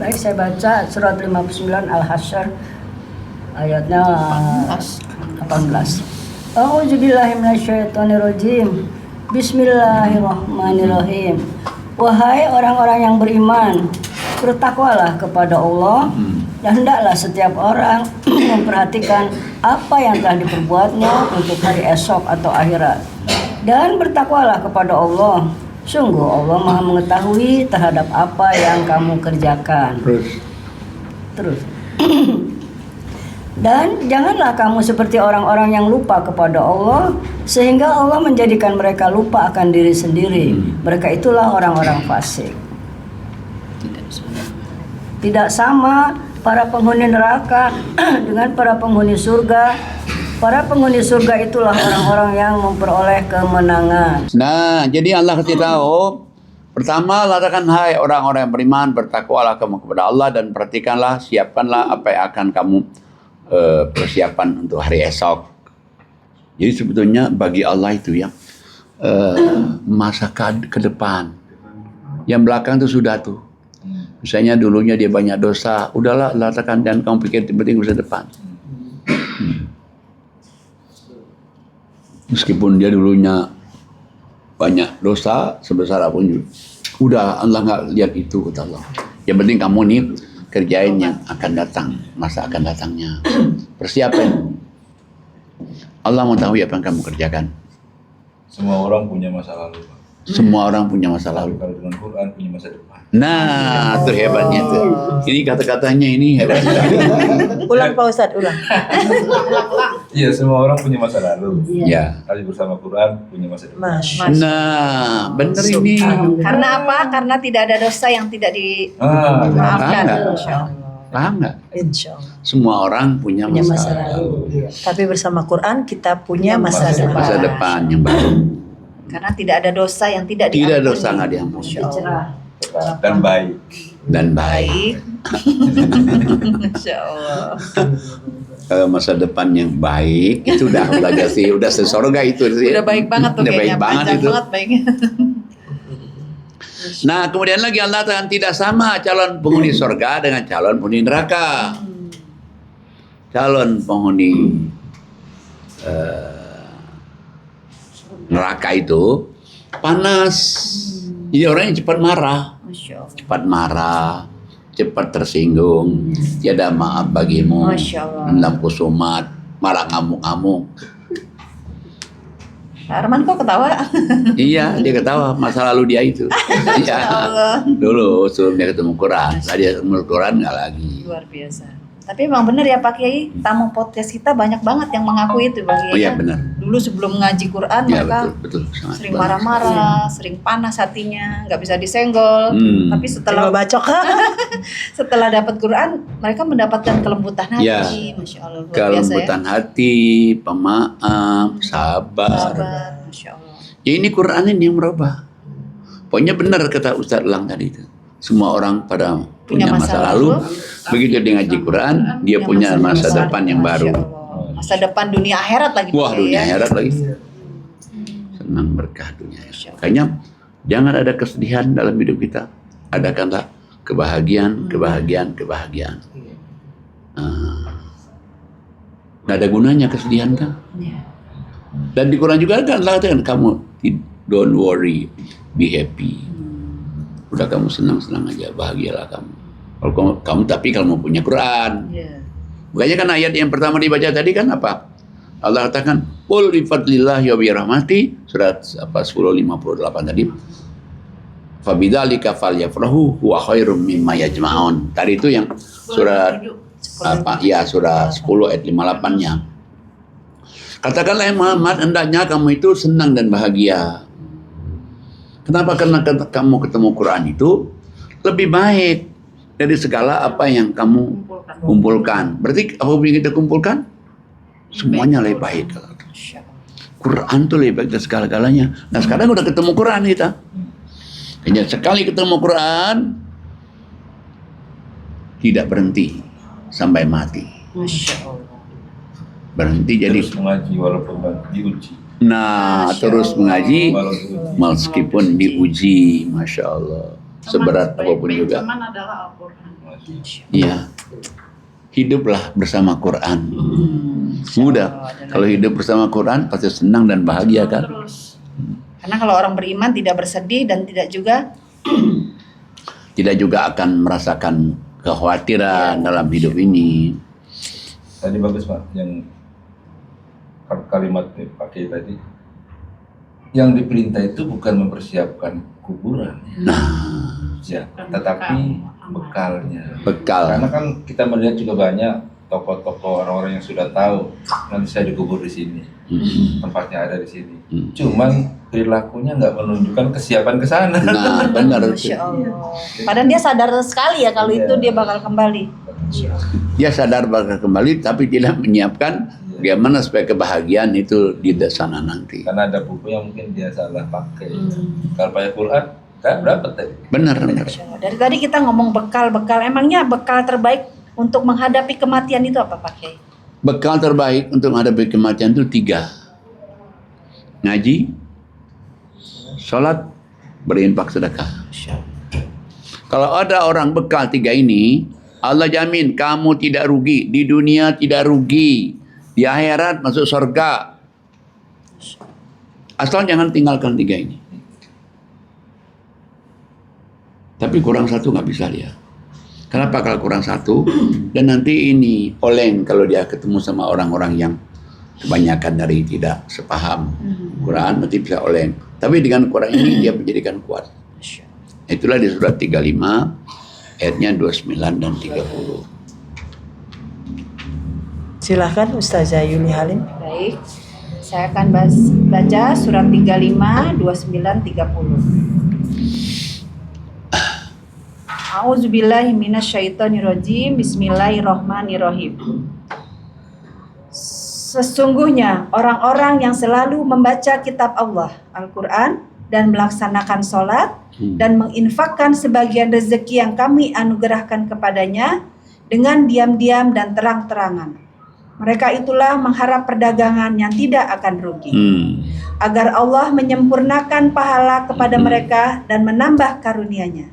Baik, saya baca surat 59 Al-Hasyr ayatnya 18. A'udzubillahi minasyaitonirrajim. Bismillahirrahmanirrahim. Wahai orang-orang yang beriman, bertakwalah kepada Allah, dan hendaklah setiap orang memperhatikan apa yang telah diperbuatnya untuk hari esok atau akhirat. Dan bertakwalah kepada Allah, sungguh Allah Maha mengetahui terhadap apa yang kamu kerjakan. Terus. Dan janganlah kamu seperti orang-orang yang lupa kepada Allah, sehingga Allah menjadikan mereka lupa akan diri sendiri. Mereka itulah orang-orang fasik. Tidak sama para penghuni neraka dengan para penghuni surga. Para penghuni surga itulah orang-orang yang memperoleh kemenangan. Nah, jadi Allah kasih tahu, pertama Allah katakan, hai orang-orang yang beriman, bertakwalah kamu kepada Allah dan perhatikanlah, siapkanlah apa yang akan kamu persiapan untuk hari esok. Jadi sebetulnya bagi Allah itu ya masa ke depan. Yang belakang itu sudah tuh. Misalnya dulunya dia banyak dosa, udahlah katakan, dan kamu pikir penting masa depan. Meskipun dia dulunya banyak dosa sebesar apapun juga, udah Allah nggak lihat itu, kata Allah. Yang penting kamu nih kerjain yang akan datang, masa akan datangnya. Persiapan. Allah mau tahu apa yang kamu kerjakan. Semua orang punya masa lalu, Pak. Semua orang punya masa lalu. Kalau dengan Quran punya masa depan. Nah, itu hebatnya tuh. Ini kata-katanya ini hebat. Ulang Pak Ustadz, ulang. Iya, semua orang punya masa lalu. Ya. Kali bersama Quran punya masa depan. Masya. Nah, bener ini. Karena apa? Karena tidak ada dosa yang tidak dimaafkan. Paham nggak? Insya Allah. Paham nggak? Insya Allah. Semua orang punya masa lalu. Tapi bersama Quran kita punya masa depan. Masa depan yang baru. Karena tidak ada dosa yang tidak Tidak diampuni. dosa nggak diampuni. Dan baik. Dan baik. Insya Allah. Kalau masa depan yang baik itu udah sih, udah sesorga itu sih. Udah baik banget tuh Udah kayaknya. baik banget Panjang itu. banget baiknya. Nah, kemudian lagi Allah katakan tidak sama calon penghuni surga dengan calon penghuni neraka. Calon penghuni neraka itu panas. Jadi orangnya cepat marah. Masya Allah. cepat marah, cepat tersinggung, tiada maaf bagimu, Masya Allah. lampu sumat, marah ngamuk-ngamuk. Pak Arman kok ketawa? Iya, dia ketawa masa lalu dia itu. Iya. Dulu sebelum dia ketemu Quran, setelah dia ketemu Quran nggak lagi. Luar biasa. Tapi emang bener ya Pak Kiai, tamu podcast kita banyak banget yang mengakui itu Pak Kiai. Oh iya ya. benar. Dulu sebelum ngaji Quran Iya mereka betul sangat sering banyak. marah-marah, sering panas hatinya, nggak bisa disenggol. Tapi Setelah setelah bacok. setelah dapat Quran, mereka mendapatkan kelembutan hati. Ya. Masya Allah, luar biasa ya. Kelembutan hati, pemaaf, sabar. Sabar, Masya Allah. Ya ini Quran ini yang merubah. Pokoknya benar kata Ustadz Lang tadi itu. Semua orang pada punya masa lalu. Begitu dia ngaji Quran, dia punya masa depan yang baru. Masya Allah. Masa depan dunia akhirat lagi. Wah, Pak Kiai, dunia ya. akhirat lagi. Senang berkah dunia akhirat. Makanya jangan ada kesedihan dalam hidup kita. Adakanlah kebahagiaan, kebahagiaan, kebahagiaan. Nggak ada gunanya kesedihan kan? Iya. Dan di Quran juga kan Allah katakan kamu don't worry, be happy. Udah kamu senang-senang aja, bahagialah kamu. Kalau kamu tapi kalau mau punya Quran. Iya. Makanya kan ayat yang pertama dibaca tadi kan apa? Allah katakan, "Qul bi fadlillahi wa bi rahmati", surat 10:58 tadi. Fabidzalika falyafrahu huwa khairum mimma yajma'un. Tadi itu yang surat apa? Ya, surah 10 ayat 58-nya. Katakanlah ya Muhammad, hendaknya kamu itu senang dan bahagia. Kenapa? Karena kamu ketemu Quran itu lebih baik dari segala apa yang kamu kumpulkan. Berarti apa yang kita kumpulkan? Semuanya lebih baik. Quran itu lebih baik dari segala-galanya. Nah sekarang udah ketemu Quran kita. Hanya sekali ketemu Quran, tidak berhenti sampai mati. Masya Allah. Berhenti jadi. Terus mengaji walaupun diuji. Nah, terus mengaji meskipun diuji, Masya Allah. Seberat apapun juga. Teman adalah Al-Quran. Iya. Hiduplah bersama Quran. Mudah. Kalau hidup bersama Quran pasti senang dan bahagia kan? Terus Karena kalau orang beriman tidak bersedih dan tidak juga Tidak juga akan merasakan kekhawatiran dalam hidup ini. Tadi bagus Pak, yang kalimat Pak Kiai tadi. Yang diperintah itu bukan mempersiapkan kuburan, ya, tetapi bekalnya. Bekal. Karena kan kita melihat juga banyak tokoh-tokoh orang-orang yang sudah tahu nanti saya dikubur di sini, tempatnya ada di sini. Cuman perilakunya nggak menunjukkan kesiapan ke sana. Nah, benar. Masya Allah. Padahal dia sadar sekali ya kalau itu dia bakal kembali. Dia sadar bakal kembali tapi tidak menyiapkan bagaimana supaya kebahagiaan itu di sana nanti. Karena ada buku yang mungkin dia salah pakai. Kalau pakai Quran, nggak dapat tadi. Benar, benar. Dari tadi kita ngomong bekal-bekal. Emangnya bekal terbaik untuk menghadapi kematian itu apa Pak Kiai? Bekal terbaik untuk menghadapi kematian itu 3. Ngaji, sholat, berinfak sedekah. Kalau ada orang bekal 3 ini, Allah jamin kamu tidak rugi. Di dunia tidak rugi. Di akhirat masuk surga. Asal jangan tinggalkan 3 ini. Tapi kurang 1 nggak bisa dia. Kenapa kalau kurang 1? Dan nanti ini oleng kalau dia ketemu sama orang-orang yang kebanyakan dari tidak sepaham Quran, nanti bisa oleng. Tapi dengan Quran ini dia menjadikan kuat. Itulah di surat 35 ayatnya 29 dan 30. Silahkan Ustazah Yuli Halim. Baik. Saya akan baca surat 35, 29, 30. A'udzubillahi minasyaitonirrajim. Bismillahirrahmanirrahim. Sesungguhnya orang-orang yang selalu membaca kitab Allah, Al-Quran, dan melaksanakan sholat, dan menginfakkan sebagian rezeki yang kami anugerahkan kepadanya dengan diam-diam dan terang-terangan. Mereka itulah mengharap perdagangan yang tidak akan rugi. Agar Allah menyempurnakan pahala kepada mereka dan menambah karunia-Nya.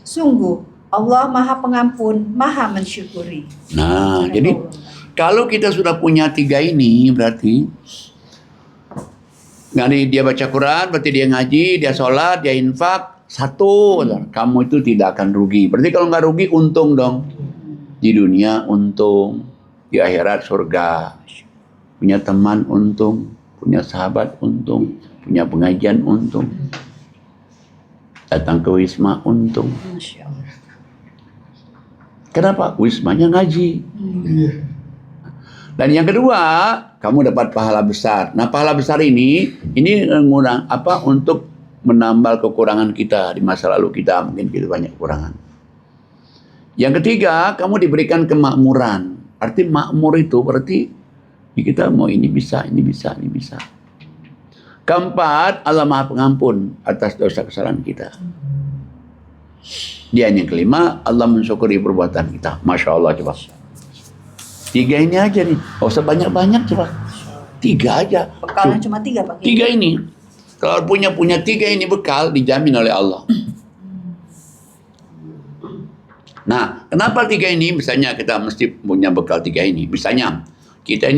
Sungguh Allah Maha Pengampun, Maha Mensyukuri. Nah, jadi kalau kita sudah punya 3 ini berarti dia baca Quran, berarti dia ngaji, dia sholat, dia infak, satu, kamu itu tidak akan rugi. Berarti kalau nggak rugi, untung dong. Di dunia untung, di akhirat surga. Punya teman untung, punya sahabat untung, punya pengajian untung. Datang ke Wisma untung. Masya Allah. Kenapa? Wismanya ngaji. Dan yang kedua, kamu dapat pahala besar. Nah, pahala besar ini ngurang apa untuk menambal kekurangan kita di masa lalu kita, mungkin kita banyak kekurangan. Yang ketiga, kamu diberikan kemakmuran. Arti makmur itu berarti kita mau ini bisa, ini bisa, ini bisa. Keempat, Allah Maha Pengampun atas dosa kesalahan kita. Dan yang kelima, Allah mensyukuri perbuatan kita. Masya Allah, coba. 3 ini aja nih. Gak usah banyak-banyak, coba. 3 aja. Bekalnya cuma 3 Pak Kiai. 3 ini. Kalau punya 3 ini bekal, dijamin oleh Allah. Nah, kenapa 3 ini? Misalnya kita mesti punya bekal 3 ini. Misalnya, kita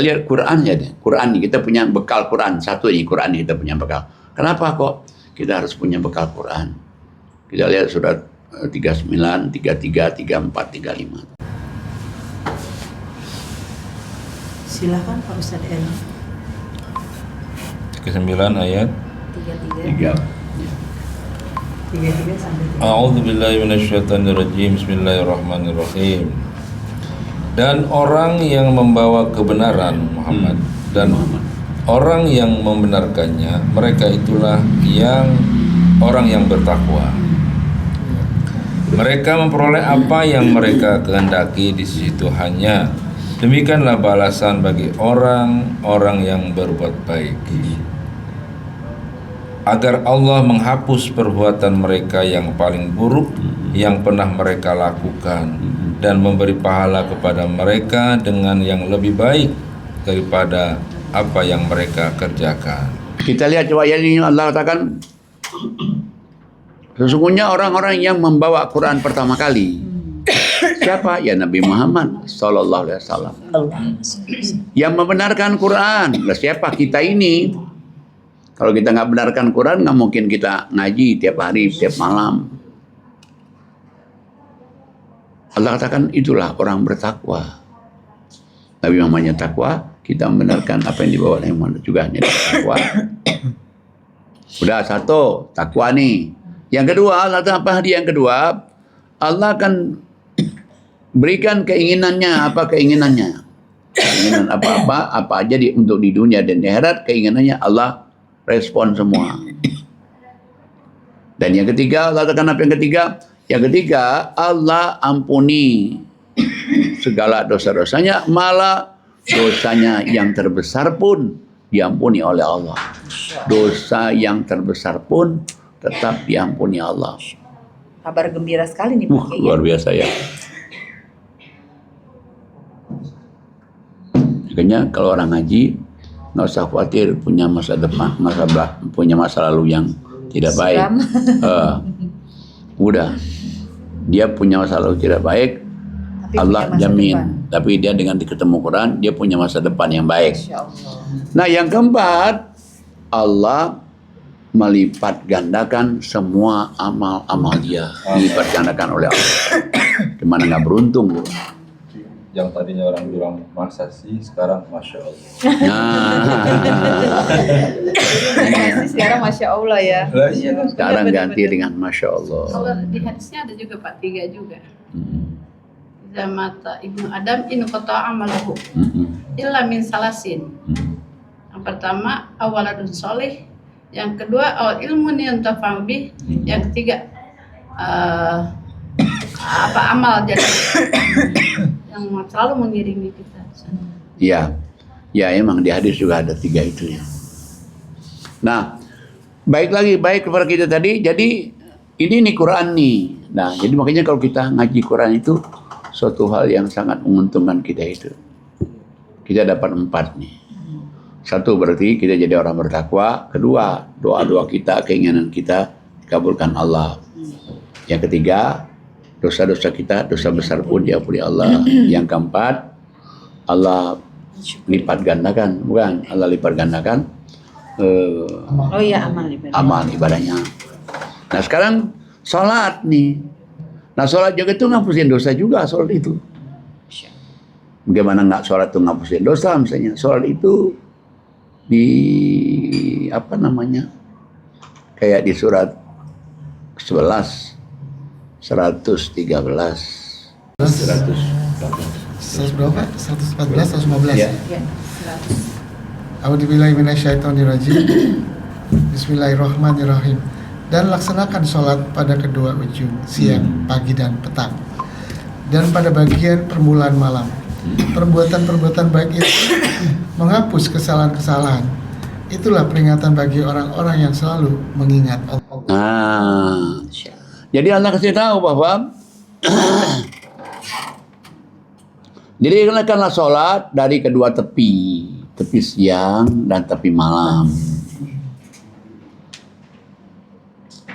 lihat Quran ya. Quran ini, kita punya bekal Quran. 1 ini, Quran ini kita punya bekal. Kenapa kok kita harus punya bekal Quran? Kita lihat surat 39, 33, 34, 35. Silakan Pak Ustadz Eri. 39 ayat 33 sampai 3. A'udzubillahi minasyaitonirrajim. Bismillahirrahmanirrahim. Dan orang yang membawa kebenaran Muhammad dan orang yang membenarkannya, mereka itulah orang yang bertakwa. Mereka memperoleh apa yang mereka kehendaki di sisi Tuhannya. Demikianlah balasan bagi orang-orang yang berbuat baik. Agar Allah menghapus perbuatan mereka yang paling buruk yang pernah mereka lakukan dan memberi pahala kepada mereka dengan yang lebih baik daripada apa yang mereka kerjakan. Kita lihat coba ya, ini Allah katakan, sesungguhnya orang-orang yang membawa Quran pertama kali, siapa? Ya Nabi Muhammad Sallallahu Alaihi Wasallam. Yang membenarkan Quran. Nah, siapa? Kita ini. Kalau kita nggak benarkan Quran, nggak mungkin kita ngaji tiap hari, tiap malam. Allah katakan itulah orang bertakwa. Nabi Muhammadnya takwa, kita membenarkan apa yang dibawa oleh Muhammad juga hanya takwa. Udah 1, takwa nih. Yang kedua, Allah apa hadiah yang kedua? Allah akan berikan keinginannya, apa keinginannya? Keinginan apa aja untuk di dunia dan di akhirat, keinginannya Allah respon semua. Dan yang ketiga, Allah katakan apa yang ketiga? Yang ketiga, Allah ampuni segala dosa-dosanya, malah dosanya yang terbesar pun diampuni oleh Allah. Dosa yang terbesar pun tetap diampuni Allah. Kabar gembira sekali nih Pak Kiai. Luar biasa ya. Makanya kalau orang ngaji nggak usah khawatir punya masa depan, punya masa lalu yang tidak baik. Udah, dia punya masa lalu tidak baik, tapi Allah jamin. Tapi dia dengan ketemu Quran, dia punya masa depan yang baik. Nah, yang keempat, Allah melipat gandakan semua amal-amal dia, dilipat gandakan oleh Allah. Gimana nggak beruntung, bro? Yang tadinya orang bilang masa sih, sekarang Masya Allah. Sekarang Masya Allah ya. Sekarang ganti dengan Masya Allah. Kalau di hadisnya ada juga Pak, 3 juga. Zamata Ibnu Adam in qata amaluhu illa min salasin. Yang pertama awaladun soleh, yang kedua ilmun yuntafa'u bih, yang ketiga amal jadi yang selalu mengiringi kita. Iya, ya emang di hadis juga ada 3 itu ya. Nah, baik kepada kita tadi. Jadi ini nih Quran nih. Nah, jadi makanya kalau kita ngaji Quran itu suatu hal yang sangat menguntungkan kita itu. Kita dapat 4 nih. 1 berarti kita jadi orang bertakwa. Kedua, doa-doa kita, keinginan kita dikabulkan Allah. Yang ketiga, dosa-dosa kita, dosa besar pun diampuni Allah. Yang keempat, Allah lipat gandakan, bukan? Allah lipat gandakan amal ibadah. amal ibadahnya. Nah sekarang sholat nih. Nah sholat juga itu ngapusin dosa juga sholat itu. Bagaimana nggak sholat itu ngapusin dosa? Misalnya sholat itu di apa namanya? Kayak di surat 11, 113, 100 berapa? 114, 115 Ya. A'udzubillahi minasyaitonirrajim. Bismillahirrahmanirrahim. Dan laksanakan sholat pada kedua ujung, siang, pagi, dan petang. Dan pada bagian permulaan malam. Perbuatan-perbuatan baik itu menghapus kesalahan-kesalahan. Itulah peringatan bagi orang-orang yang selalu mengingat Allah. Nah, jadi Allah kasih tahu bahwa dirikanlah sholat dari kedua tepi siang dan tepi malam.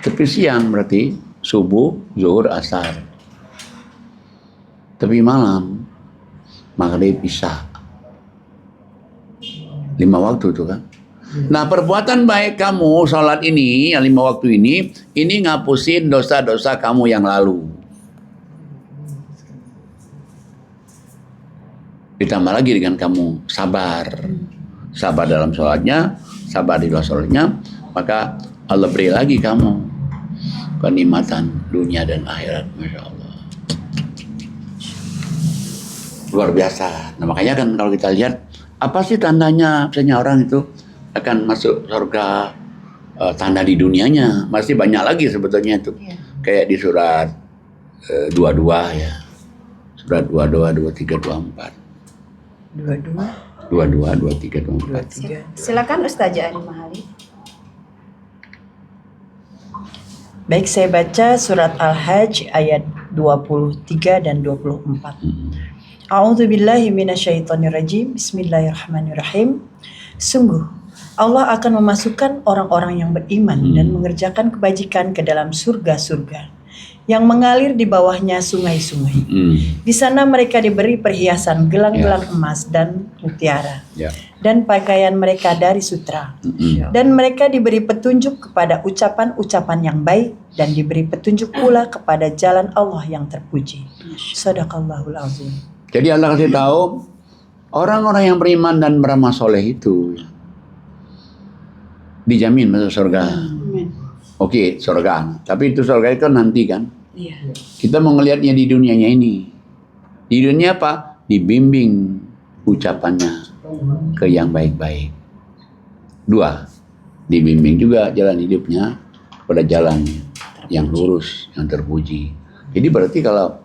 Tepi siang berarti subuh, zuhur, asar. Tepi malam, maghrib, isya. 5 waktu itu kan. Nah perbuatan baik kamu sholat ini, yang 5 waktu ini ngapusin dosa-dosa kamu yang lalu. Ditambah lagi dengan kamu sabar dalam sholatnya, sabar di luar sholatnya, maka Allah beri lagi kamu kenikmatan dunia dan akhirat. Masya Allah, luar biasa. Nah makanya kan kalau kita lihat apa sih tandanya misalnya orang itu akan masuk surga, tanda di dunianya masih banyak lagi sebetulnya itu. Kayak di surat 22 ya, surat 22, 23, 24. 22, 23, 24. Silakan Ustazah Ani Mahali. Baik, saya baca surat Al-Hajj ayat 23 dan 24. A'udzubillahi minasyaitonirrajim. Bismillahirrahmanirrahim. Sungguh Allah akan memasukkan orang-orang yang beriman dan mengerjakan kebajikan ke dalam surga-surga yang mengalir di bawahnya sungai-sungai. Di sana mereka diberi perhiasan gelang-gelang emas dan mutiara, dan pakaian mereka dari sutra. Dan mereka diberi petunjuk kepada ucapan-ucapan yang baik, dan diberi petunjuk pula kepada jalan Allah yang terpuji. Shadaqallahul azim. Jadi Allah kasih tahu orang-orang yang beriman dan beramal soleh itu dijamin masuk surga. Oke, surga. Tapi itu surga itu nanti kan. Kita mau ngelihatnya di dunianya ini. Di dunia apa? Dibimbing ucapannya ke yang baik-baik. 2, dibimbing juga jalan hidupnya pada jalan yang lurus, yang terpuji. Jadi berarti kalau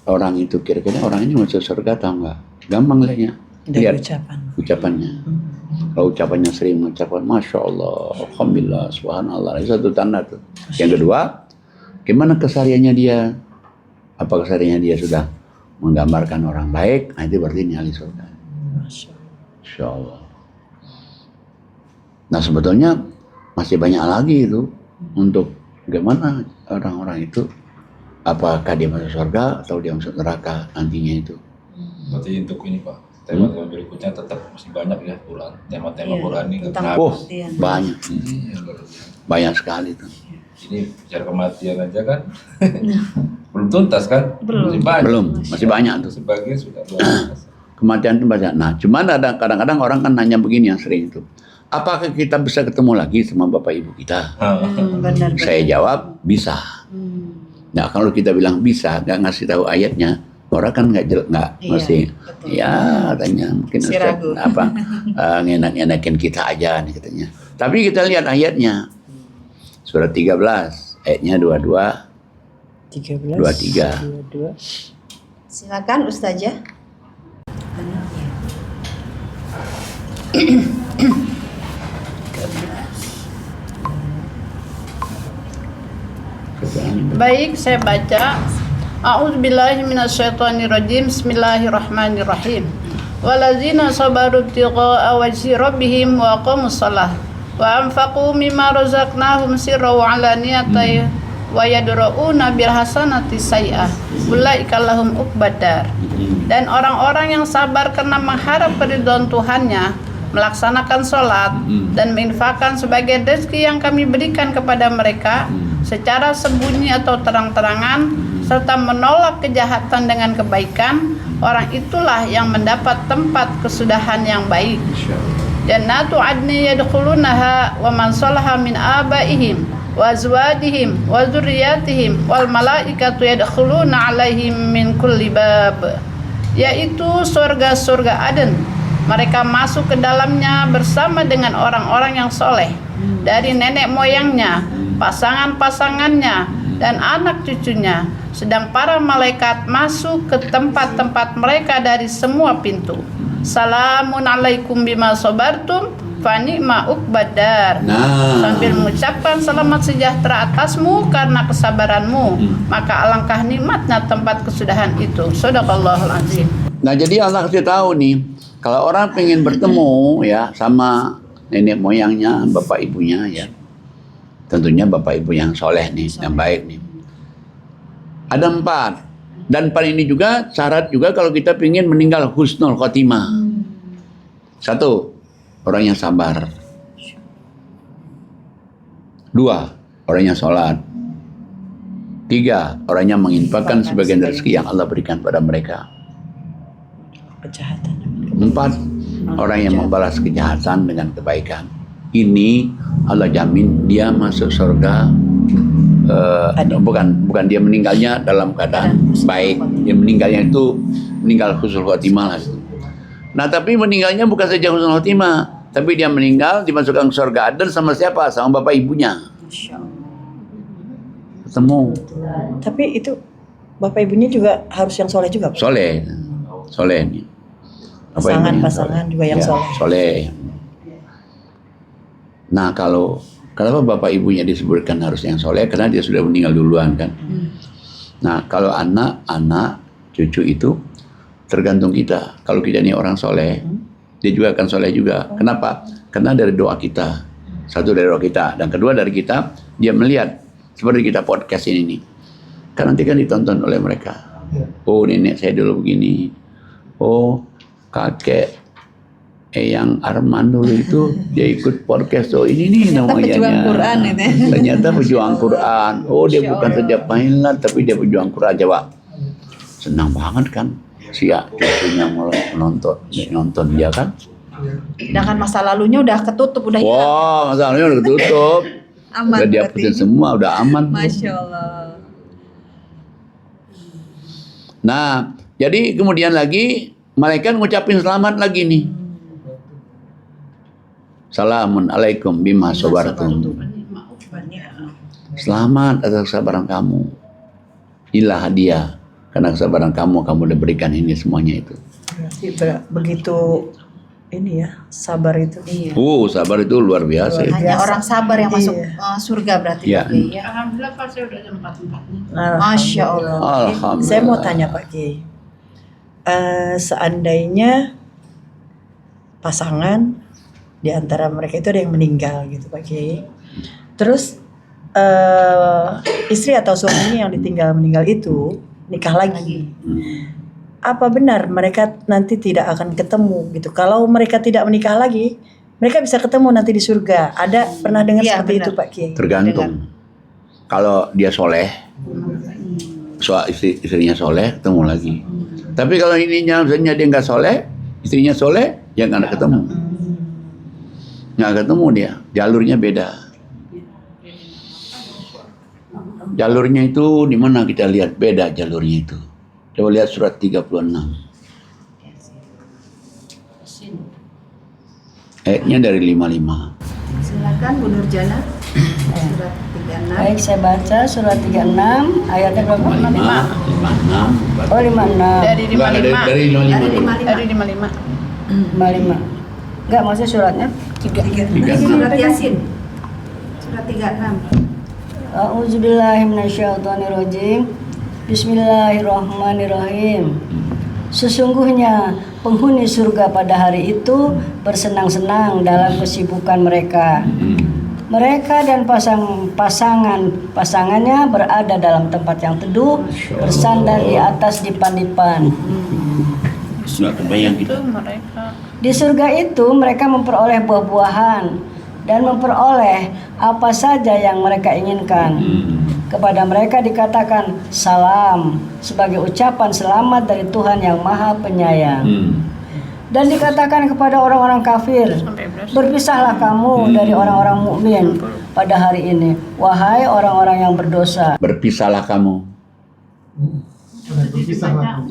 orang itu kira-kira orang ini masuk surga atau enggak? Gampang lihatnya. Lihat ucapannya. Kalau ucapannya sering mengucapkan Masya Allah, Alhamdulillah, Subhanallah, itu satu tanda tuh. Yang kedua, gimana kesehariannya dia? Apa kesehariannya dia sudah menggambarkan orang baik? Nah itu berarti ini ahli surga. Masya Allah. Nah sebetulnya masih banyak lagi itu untuk gimana orang-orang itu, apakah dia masuk surga atau dia masuk neraka nantinya itu. Berarti untuk ini Pak, tema-tema berikutnya tetap masih banyak ya Quran, tema-tema Quran ini tentang banyak, banyak sekali tuh. Ini bicara kematian aja kan, belum tuntas kan, masih banyak tuh. Sebagian sudah tuntas. Kematian itu banyak. Nah, cuman ada kadang-kadang orang kan nanya begini yang sering itu. Apakah kita bisa ketemu lagi sama bapak ibu kita? Benar. Saya jawab bisa. Nah kalau kita bilang bisa, nggak ngasih tahu ayatnya, orang kan nggak masih betul. Ya katanya mungkin ngenak-ngenakin kita aja nih katanya. Tapi kita lihat ayatnya surat 13 ayatnya 22, 23. Silakan Ustazah. Baik, saya baca. A'udzubillahi minasyaitonirrajim. Bismillahirrahmanirrahim. Waladzina sabaru ibtigha'a wajhi rabbihim wa aqamus shalah wa anfaqu mimma razaqnahum sirran wa 'alaniyatan wa yadra'una bil hasanati sayyi'ah ulaika lahum uqbadar. Dan orang-orang yang sabar karena mengharap keridhaan Tuhannya, melaksanakan sholat dan menginfakkan sebagai rezeki yang kami berikan kepada mereka secara sembunyi atau terang-terangan, serta menolak kejahatan dengan kebaikan, orang itulah yang mendapat tempat kesudahan yang baik. Jannatu adni yadkhulunaha wa man salaha min abaihim wa azwajihim wa dzurriyyatihim wal malaikatu yadkhuluna alaihim min kulli bab, yaitu surga-surga Aden. Mereka masuk ke dalamnya bersama dengan orang-orang yang soleh dari nenek moyangnya, pasangan-pasangannya, dan anak cucunya. Sedang para malaikat masuk ke tempat-tempat mereka dari semua pintu. Salamun alaikum bima sabartum fa ni'ma uqbadar. Sambil mengucapkan selamat sejahtera atasmu karena kesabaranmu, maka alangkah nikmatnya tempat kesudahan itu. Shadaqallahul azim. Nah, jadi Allah kasih tahu nih, kalau orang pengen bertemu ya sama nenek moyangnya, bapak ibunya ya, tentunya bapak ibu yang soleh nih, yang baik nih. Ada 4. Dan pada ini juga syarat juga kalau kita pengen meninggal husnul khotimah. 1, orang yang sabar. 2, orang yang sholat. 3, orang yang menginfakkan sebagian rezeki yang Allah berikan pada mereka. Kejahatan. 4, orang yang membalas kejahatan dengan kebaikan. Ini Allah jamin dia masuk surga. Bukan dia meninggalnya dalam keadaan baik, dia meninggalnya itu meninggal husnul khotimah lah. Nah, tapi meninggalnya bukan saja husnul khotimah, tapi dia meninggal dimasukkan ke surga Aden sama siapa? Sama bapak ibunya. Ketemu. Tapi itu bapak ibunya juga harus yang soleh juga. Soleh nih. Pasangan juga yang soleh. Nah, kenapa bapak ibunya disebutkan harus yang soleh? Karena dia sudah meninggal duluan kan. Nah, kalau anak cucu itu tergantung kita. Kalau kita ini orang soleh, dia juga akan soleh juga. Kenapa? Karena dari doa kita. 1 dari doa kita, dan kedua dari kita, dia melihat seperti kita podcast ini nih. Kan nanti kan ditonton oleh mereka. Oh, nenek saya dulu begini. Oh, kakek yang Arman dulu itu dia ikut podcast. Oh, ini nih namanya. Pejuang Quran ini. Ternyata pejuang Quran. Oh, dia bukan saja penghilat tapi dia pejuang Quran. Coba. Senang banget kan si cucunya nonton dia kan. Sedangkan masa lalunya udah ketutup, udah hilang. Wah, masa lalunya udah ketutup. Aman. Udah dihapusin semua, udah aman. Masya Allah. Nah, jadi kemudian lagi malaikat ngucapin selamat lagi nih. Salamun alaikum bima sabartum. Selamat atas kesabaran kamu. Inilah hadiah. Karena kesabaran kamu udah berikan ini semuanya itu. Berarti begitu ini ya, sabar itu. Iya. Sabar itu luar biasa. Hanya orang sabar yang masuk surga berarti. Iya. Ya. Alhamdulillah Pak, saya udah 4-4-nya. Masya Allah. Alhamdulillah. Saya mau tanya Pak Kiai. Seandainya pasangan di antara mereka itu ada yang meninggal gitu Pak Kiai. Terus istri atau suaminya yang meninggal itu nikah lagi. Apa benar mereka nanti tidak akan ketemu gitu? Kalau mereka tidak menikah lagi, mereka bisa ketemu nanti di surga. Ada pernah dengar seperti benar. itu Pak Kiai? Tergantung. Kalau dia soleh, istrinya soleh, ketemu lagi. Tapi kalau ininya misalnya dia nggak soleh, istrinya soleh, ya nggak ketemu. Nggak ketemu dia, jalurnya beda. Jalurnya itu di mana kita lihat beda jalurnya itu. Coba lihat surat 36. Ayatnya dari 55. Silakan Bu Nurjana. Surat 36. Baik, saya baca surat 36 ayatnya berapa? 56. Oh, 56. Dari 55. Dari 55. Dari 55. 55. Enggak, maksudnya suratnya 3. Surat Yasin. Surat 36. A'udzubillahi minasyaitonirrajim. Bismillahirrahmanirrahim. Sesungguhnya penghuni surga pada hari itu bersenang-senang dalam kesibukan mereka. Mereka dan pasangannya berada dalam tempat yang teduh, bersandar di atas dipan-dipan. Nggak kebayang kita. Itu mereka. Di surga itu mereka memperoleh buah-buahan dan memperoleh apa saja yang mereka inginkan. Kepada mereka dikatakan salam sebagai ucapan selamat dari Tuhan yang Maha Penyayang. Dan dikatakan kepada orang-orang kafir, berpisahlah kamu dari orang-orang mukmin pada hari ini, wahai orang-orang yang berdosa. Berpisahlah kamu.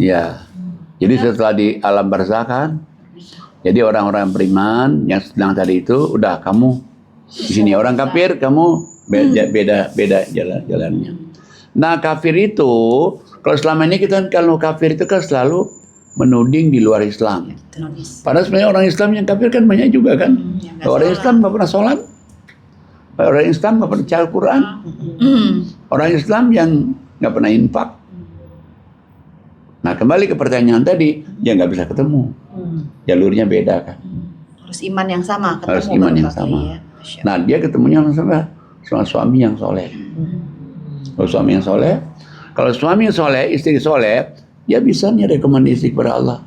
Ya. Jadi setelah di alam barzakh kan, jadi orang-orang beriman yang sedang tadi itu udah kamu di sini, orang kafir kamu beda jalannya. Nah, kafir itu kalau selama ini kita kalau kafir itu kan selalu menuding di luar Islam. Padahal sebenarnya orang Islam yang kafir kan banyak juga kan. Orang Islam nggak pernah sholat, orang Islam nggak pernah baca Al-Quran, orang Islam yang nggak pernah infak. Nah, kembali ke pertanyaan tadi, ya nggak bisa ketemu. Jalurnya beda kan. Harus iman yang sama. Harus iman yang sama. Nah, dia ketemunya sama suami yang soleh. Kalau suami yang soleh, kalau suami yang soleh, istri soleh, dia bisa nih rekomendasi kepada Allah.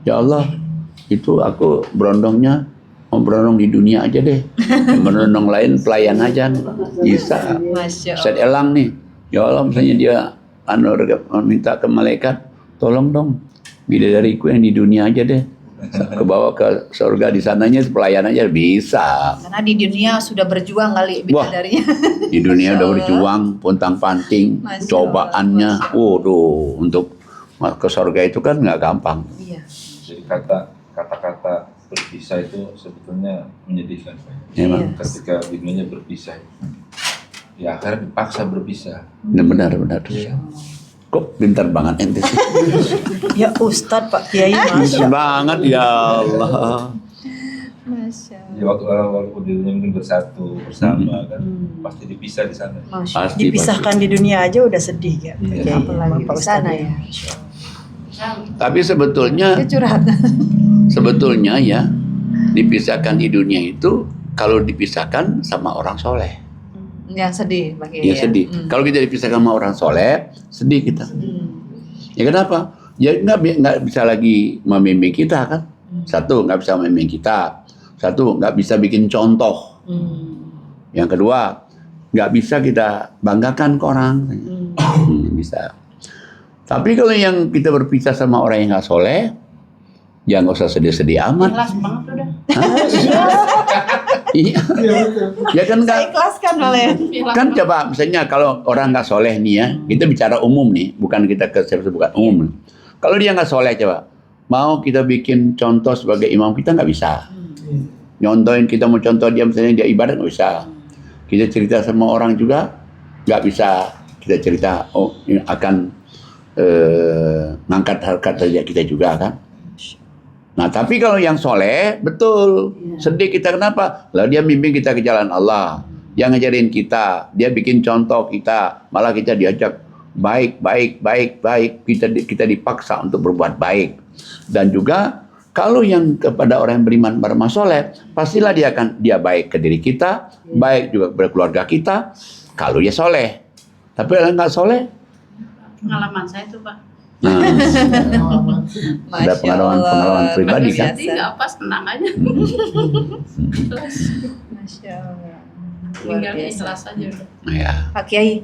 Ya Allah, itu aku berondongnya mau berondong di dunia aja deh. Berondong lain pelayan aja. Bisa. Ustaz Elang nih. Ya Allah, misalnya dia minta ke malaikat, tolong dong bidadariku yang di dunia aja deh, kebawa ke surga, di sananya pelayan aja bisa. Karena di dunia sudah berjuang kali bidadarinya. Di dunia udah berjuang, pontang-panting, cobaannya, waduh, untuk ke surga itu kan nggak gampang. Iya. Jadi kata-kata berpisah itu sebetulnya menyedihkan. Memang. Ketika dunianya berpisah, ya akhirnya dipaksa berpisah. Benar. Kok pintar banget ente sih? Ya Ustadz Pak Kiai, Pintar banget ya Allah. Masya Allah. Ya waktu walaupun di dunia mungkin bersatu bersama kan, pasti dipisah di sana. Pasti, dipisahkan di dunia aja udah sedih ya. Iya. Apalagi di sana ya. Tapi sebetulnya ya dipisahkan di dunia itu kalau dipisahkan sama orang soleh. Yang sedih bagi Ya sedih. Kalau kita dipisahkan sama orang soleh, sedih kita. Ya kenapa? Ya nggak bisa lagi membimbing kita kan. Satu, nggak bisa membimbing kita. Satu, nggak bisa bikin contoh. Yang kedua, nggak bisa kita banggakan ke orang. Bisa. Tapi kalau yang kita berpisah sama orang yang nggak soleh, ya nggak usah sedih-sedih amat. Jelas banget udah. Iya. Ya kan nggak. Ikhlaskan oleh. Kan coba misalnya kalau orang nggak soleh nih ya, kita bicara umum nih, bukan kita ke siapa, bukan umum. Kalau dia nggak soleh coba, mau kita bikin contoh sebagai imam kita nggak bisa. Nyontohin kita mau contoh dia misalnya dia ibadah nggak bisa. Kita cerita sama orang juga nggak bisa. Kita cerita akan ngangkat harkat derajat kita juga kan. Nah, tapi kalau yang soleh, betul. Sedih kita kenapa? Lalu dia bimbing kita ke jalan Allah. Dia ngajarin kita. Dia bikin contoh kita. Malah kita diajak baik. Kita dipaksa untuk berbuat baik. Dan juga, kalau yang kepada orang yang beriman beramal soleh, pastilah dia baik ke diri kita, baik juga kepada keluarga kita, kalau dia soleh. Tapi kalau nggak soleh, Pengalaman saya tuh Pak. nah, ada pengalaman pribadi kan? Jadi nggak pas, tenang aja. Masya Allah. Tinggalnya ikhlas aja udah. Ya. Pak Kiai,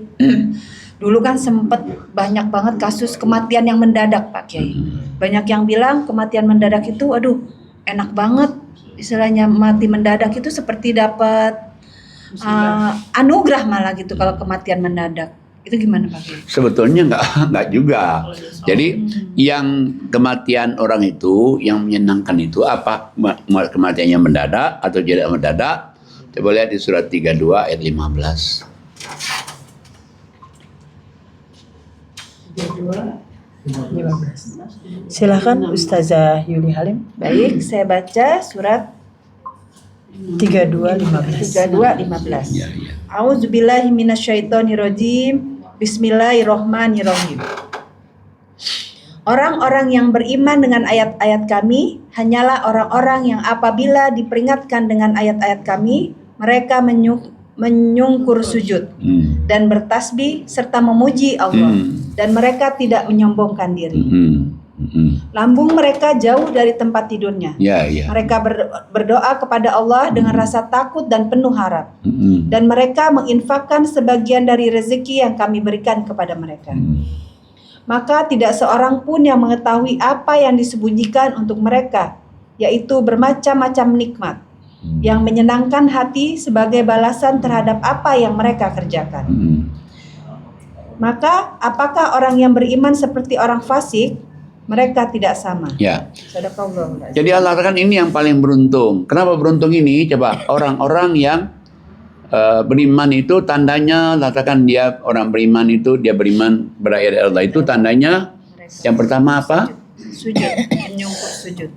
dulu kan sempat banyak banget kasus kematian yang mendadak Pak Kiai. Banyak yang bilang kematian mendadak itu, aduh enak banget. Istilahnya mati mendadak itu seperti dapat anugerah malah gitu kalau kematian mendadak. Itu gimana Pak Kiai? Sebetulnya nggak juga. Jadi yang kematian orang itu, yang menyenangkan itu apa? Kematiannya mendadak atau tidak mendadak? Coba lihat di surat 32 ayat 15. 15. Silakan Ustazah Yuli Halim. Baik, saya baca surat 32:15. 32:15. Ya. A'udzubillahi minasyaitonirrajim. Bismillahirrahmanirrahim. Orang-orang yang beriman dengan ayat-ayat kami hanyalah orang-orang yang apabila diperingatkan dengan ayat-ayat kami, mereka menyungkur sujud dan bertasbih serta memuji Allah, dan mereka tidak menyombongkan diri. Lambung mereka jauh dari tempat tidurnya. Ya, ya. Mereka berdoa kepada Allah dengan rasa takut dan penuh harap. Dan mereka menginfakkan sebagian dari rezeki yang kami berikan kepada mereka. Maka tidak seorang pun yang mengetahui apa yang disembunyikan untuk mereka, yaitu bermacam-macam nikmat yang menyenangkan hati sebagai balasan terhadap apa yang mereka kerjakan. Maka apakah orang yang beriman seperti orang fasik? Mereka tidak sama. Ya. Sadaqallahu. Jadi Allah katakan ini yang paling beruntung. Kenapa beruntung ini? Coba orang-orang yang beriman itu tandanya, katakan dia orang beriman itu dia beriman berayat Allah itu tandanya yang pertama apa? Sujud, menyungkur sujud.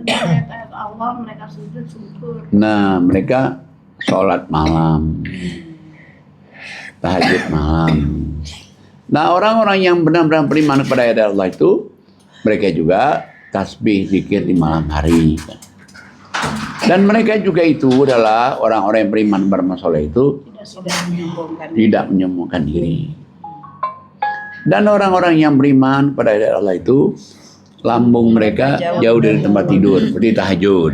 Ayat-ayat Allah mereka sujud syukur. Nah, mereka sholat malam, tahajud malam. Nah, orang-orang yang benar-benar beriman kepada ayat Allah itu, mereka juga tasbih, zikir di malam hari. Dan mereka juga itu adalah orang-orang yang beriman bermasalah itu tidak menyombongkan diri. Dan orang-orang yang beriman pada ayat Allah itu, lambung mereka jauh dari tempat tidur, seperti tahajud.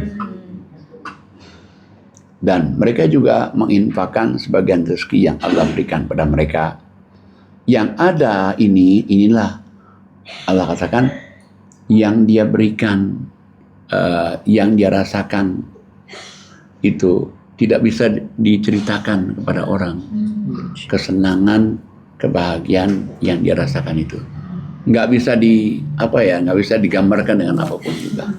Dan mereka juga menginfakkan sebagian rezeki yang Allah berikan pada mereka. Yang ada inilah Allah katakan yang dia berikan, yang dia rasakan itu tidak bisa diceritakan kepada orang. Kesenangan, kebahagiaan yang dia rasakan itu nggak bisa nggak bisa digambarkan dengan apapun juga.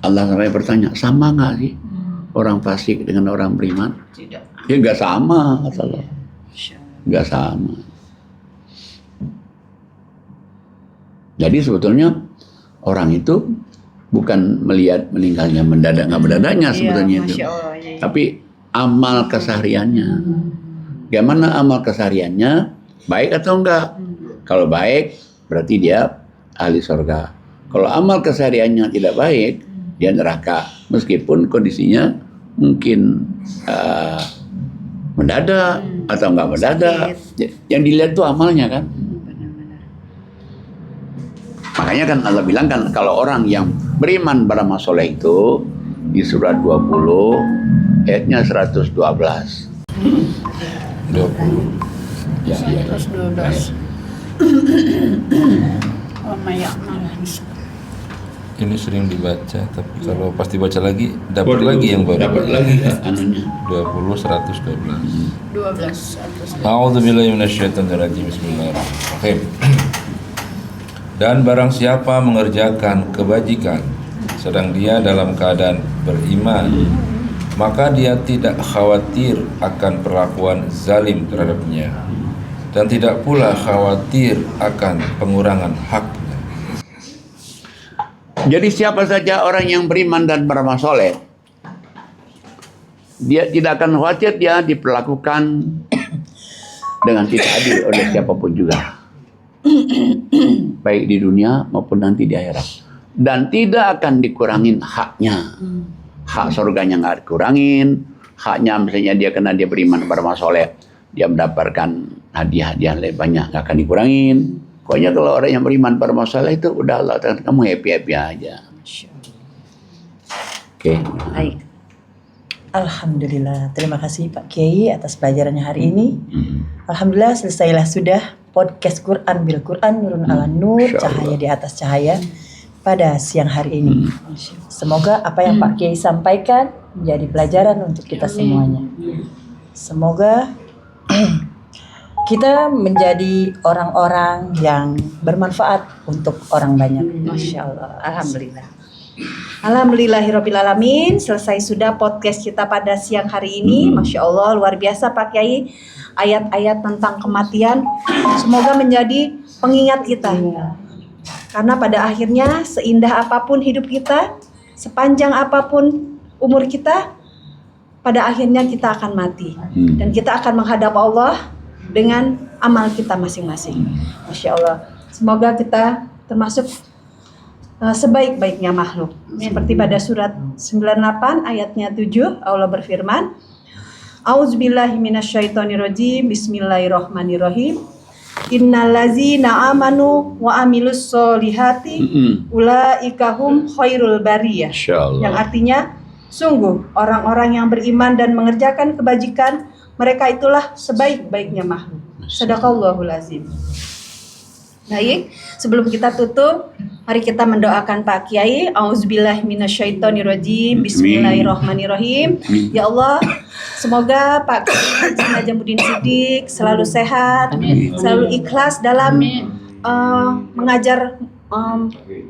Allah sampai bertanya, sama nggak sih orang fasik dengan orang beriman? Tidak. Ya nggak sama, kata Allah. Nggak sama. Jadi sebetulnya orang itu bukan melihat meninggalnya mendadak nggak mendadaknya sebetulnya itu, tapi amal kesehariannya. Bagaimana amal kesehariannya, baik atau enggak? Kalau baik berarti dia ahli surga. Kalau amal kesehariannya tidak baik, dia neraka. Meskipun kondisinya mungkin mendadak atau enggak mendadak. Yang dilihat tuh amalnya kan. Makanya kan Allah bilang kan kalau orang yang beriman beramal soleh itu di surat 20 ayatnya 112. 20. Ya, ya. 112. Oh mayakmal. Ini sering dibaca, tapi kalau pasti baca lagi dapat lagi yang baru. Dapat lagi anunya. 20 112. 12. A'udzubillahi minasyaitonirrajim. Bismillahirrahmanirrahim. Dan barang siapa mengerjakan kebajikan sedang dia dalam keadaan beriman, maka dia tidak khawatir akan perlakuan zalim terhadapnya dan tidak pula khawatir akan pengurangan haknya. Jadi siapa saja orang yang beriman dan beramal soleh, dia tidak akan khawatir dia diperlakukan dengan tidak adil oleh siapapun juga, baik di dunia maupun nanti di akhirat. Dan tidak akan dikurangin haknya. Hak surganya nggak dikurangin. Haknya misalnya dia karena dia beriman beramal soleh, dia mendapatkan hadiah-hadiah lebih banyak, nggak akan dikurangin. Pokoknya kalau orang yang beriman beramal soleh itu udah Allah, kamu happy-happy aja. Oke. Baik. Alhamdulillah. Terima kasih Pak Kiai atas pelajarannya hari ini. Alhamdulillah selesailah sudah podcast Quran bil Quran nurun ala nur, cahaya di atas cahaya pada siang hari ini. Semoga apa yang Pak Kiai sampaikan menjadi pelajaran untuk kita semuanya. Semoga kita menjadi orang-orang yang bermanfaat untuk orang banyak. Masya Allah. Alhamdulillah. Alhamdulillahirrabbilalamin. Selesai sudah podcast kita pada siang hari ini. Masya Allah, luar biasa Pak Kiai. Ayat-ayat tentang kematian semoga menjadi pengingat kita. Karena pada akhirnya seindah apapun hidup kita, sepanjang apapun umur kita, pada akhirnya kita akan mati. Dan kita akan menghadap Allah dengan amal kita masing-masing. Masya Allah. Semoga kita termasuk sebaik-baiknya makhluk. Seperti pada surat 98 ayatnya 7, Allah berfirman, A'udzubillahi minasyaitonirrajim, Bismillahirrahmanirrahim. Innallazina amanu wa amilus solihati ulaika hum khairul bariyah. Insyaallah. Yang artinya sungguh orang-orang yang beriman dan mengerjakan kebajikan, mereka itulah sebaik-baiknya makhluk. Sadaqallahul azim. Baik, sebelum kita tutup, mari kita mendoakan Pak Kiai. Auzubillahi minasyaitonirrajim. Bismillahirrahmanirrahim. Ya Allah, semoga Pak Kiai Haji Najamuddin Siddiq selalu sehat, selalu ikhlas dalam mengajar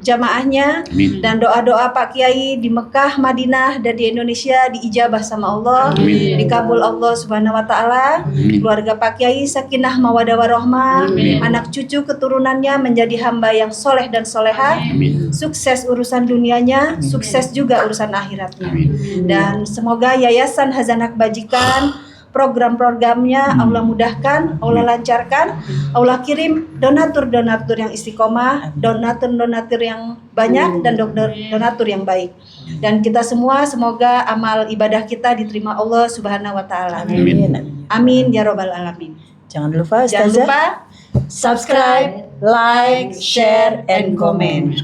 jamaahnya, dan doa-doa Pak Kiai di Mekah, Madinah, dan di Indonesia diijabah sama Allah, dikabul Allah Subhanahu wa taala. Keluarga Pak Kiai sakinah mawadah warahmah, anak cucu keturunannya menjadi hamba yang soleh dan solehah, sukses urusan dunianya, sukses juga urusan akhiratnya. Dan semoga Yayasan Hazanah Kebajikan program-programnya Allah mudahkan, Allah lancarkan, Allah kirim donatur-donatur yang istiqomah, donatur-donatur yang banyak, dan donatur yang baik. Dan kita semua semoga amal ibadah kita diterima Allah Subhanahu wa taala. Amin. Amin ya robbal alamin. Jangan lupa Jangan Ustazah, lupa subscribe, like, share, and comment.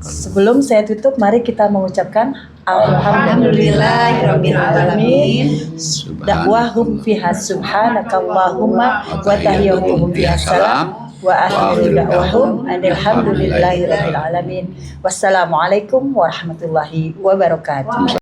sebelum saya tutup, mari kita mengucapkan Alhamdulillahirabbil alamin. Dakwahum fiha subhanakallahumma wa tahiyyatuhum fiha salam wa akhiru da'wahum alhamdulillahi rabbil alamin. Wassalamualaikum warahmatullahi wabarakatuh.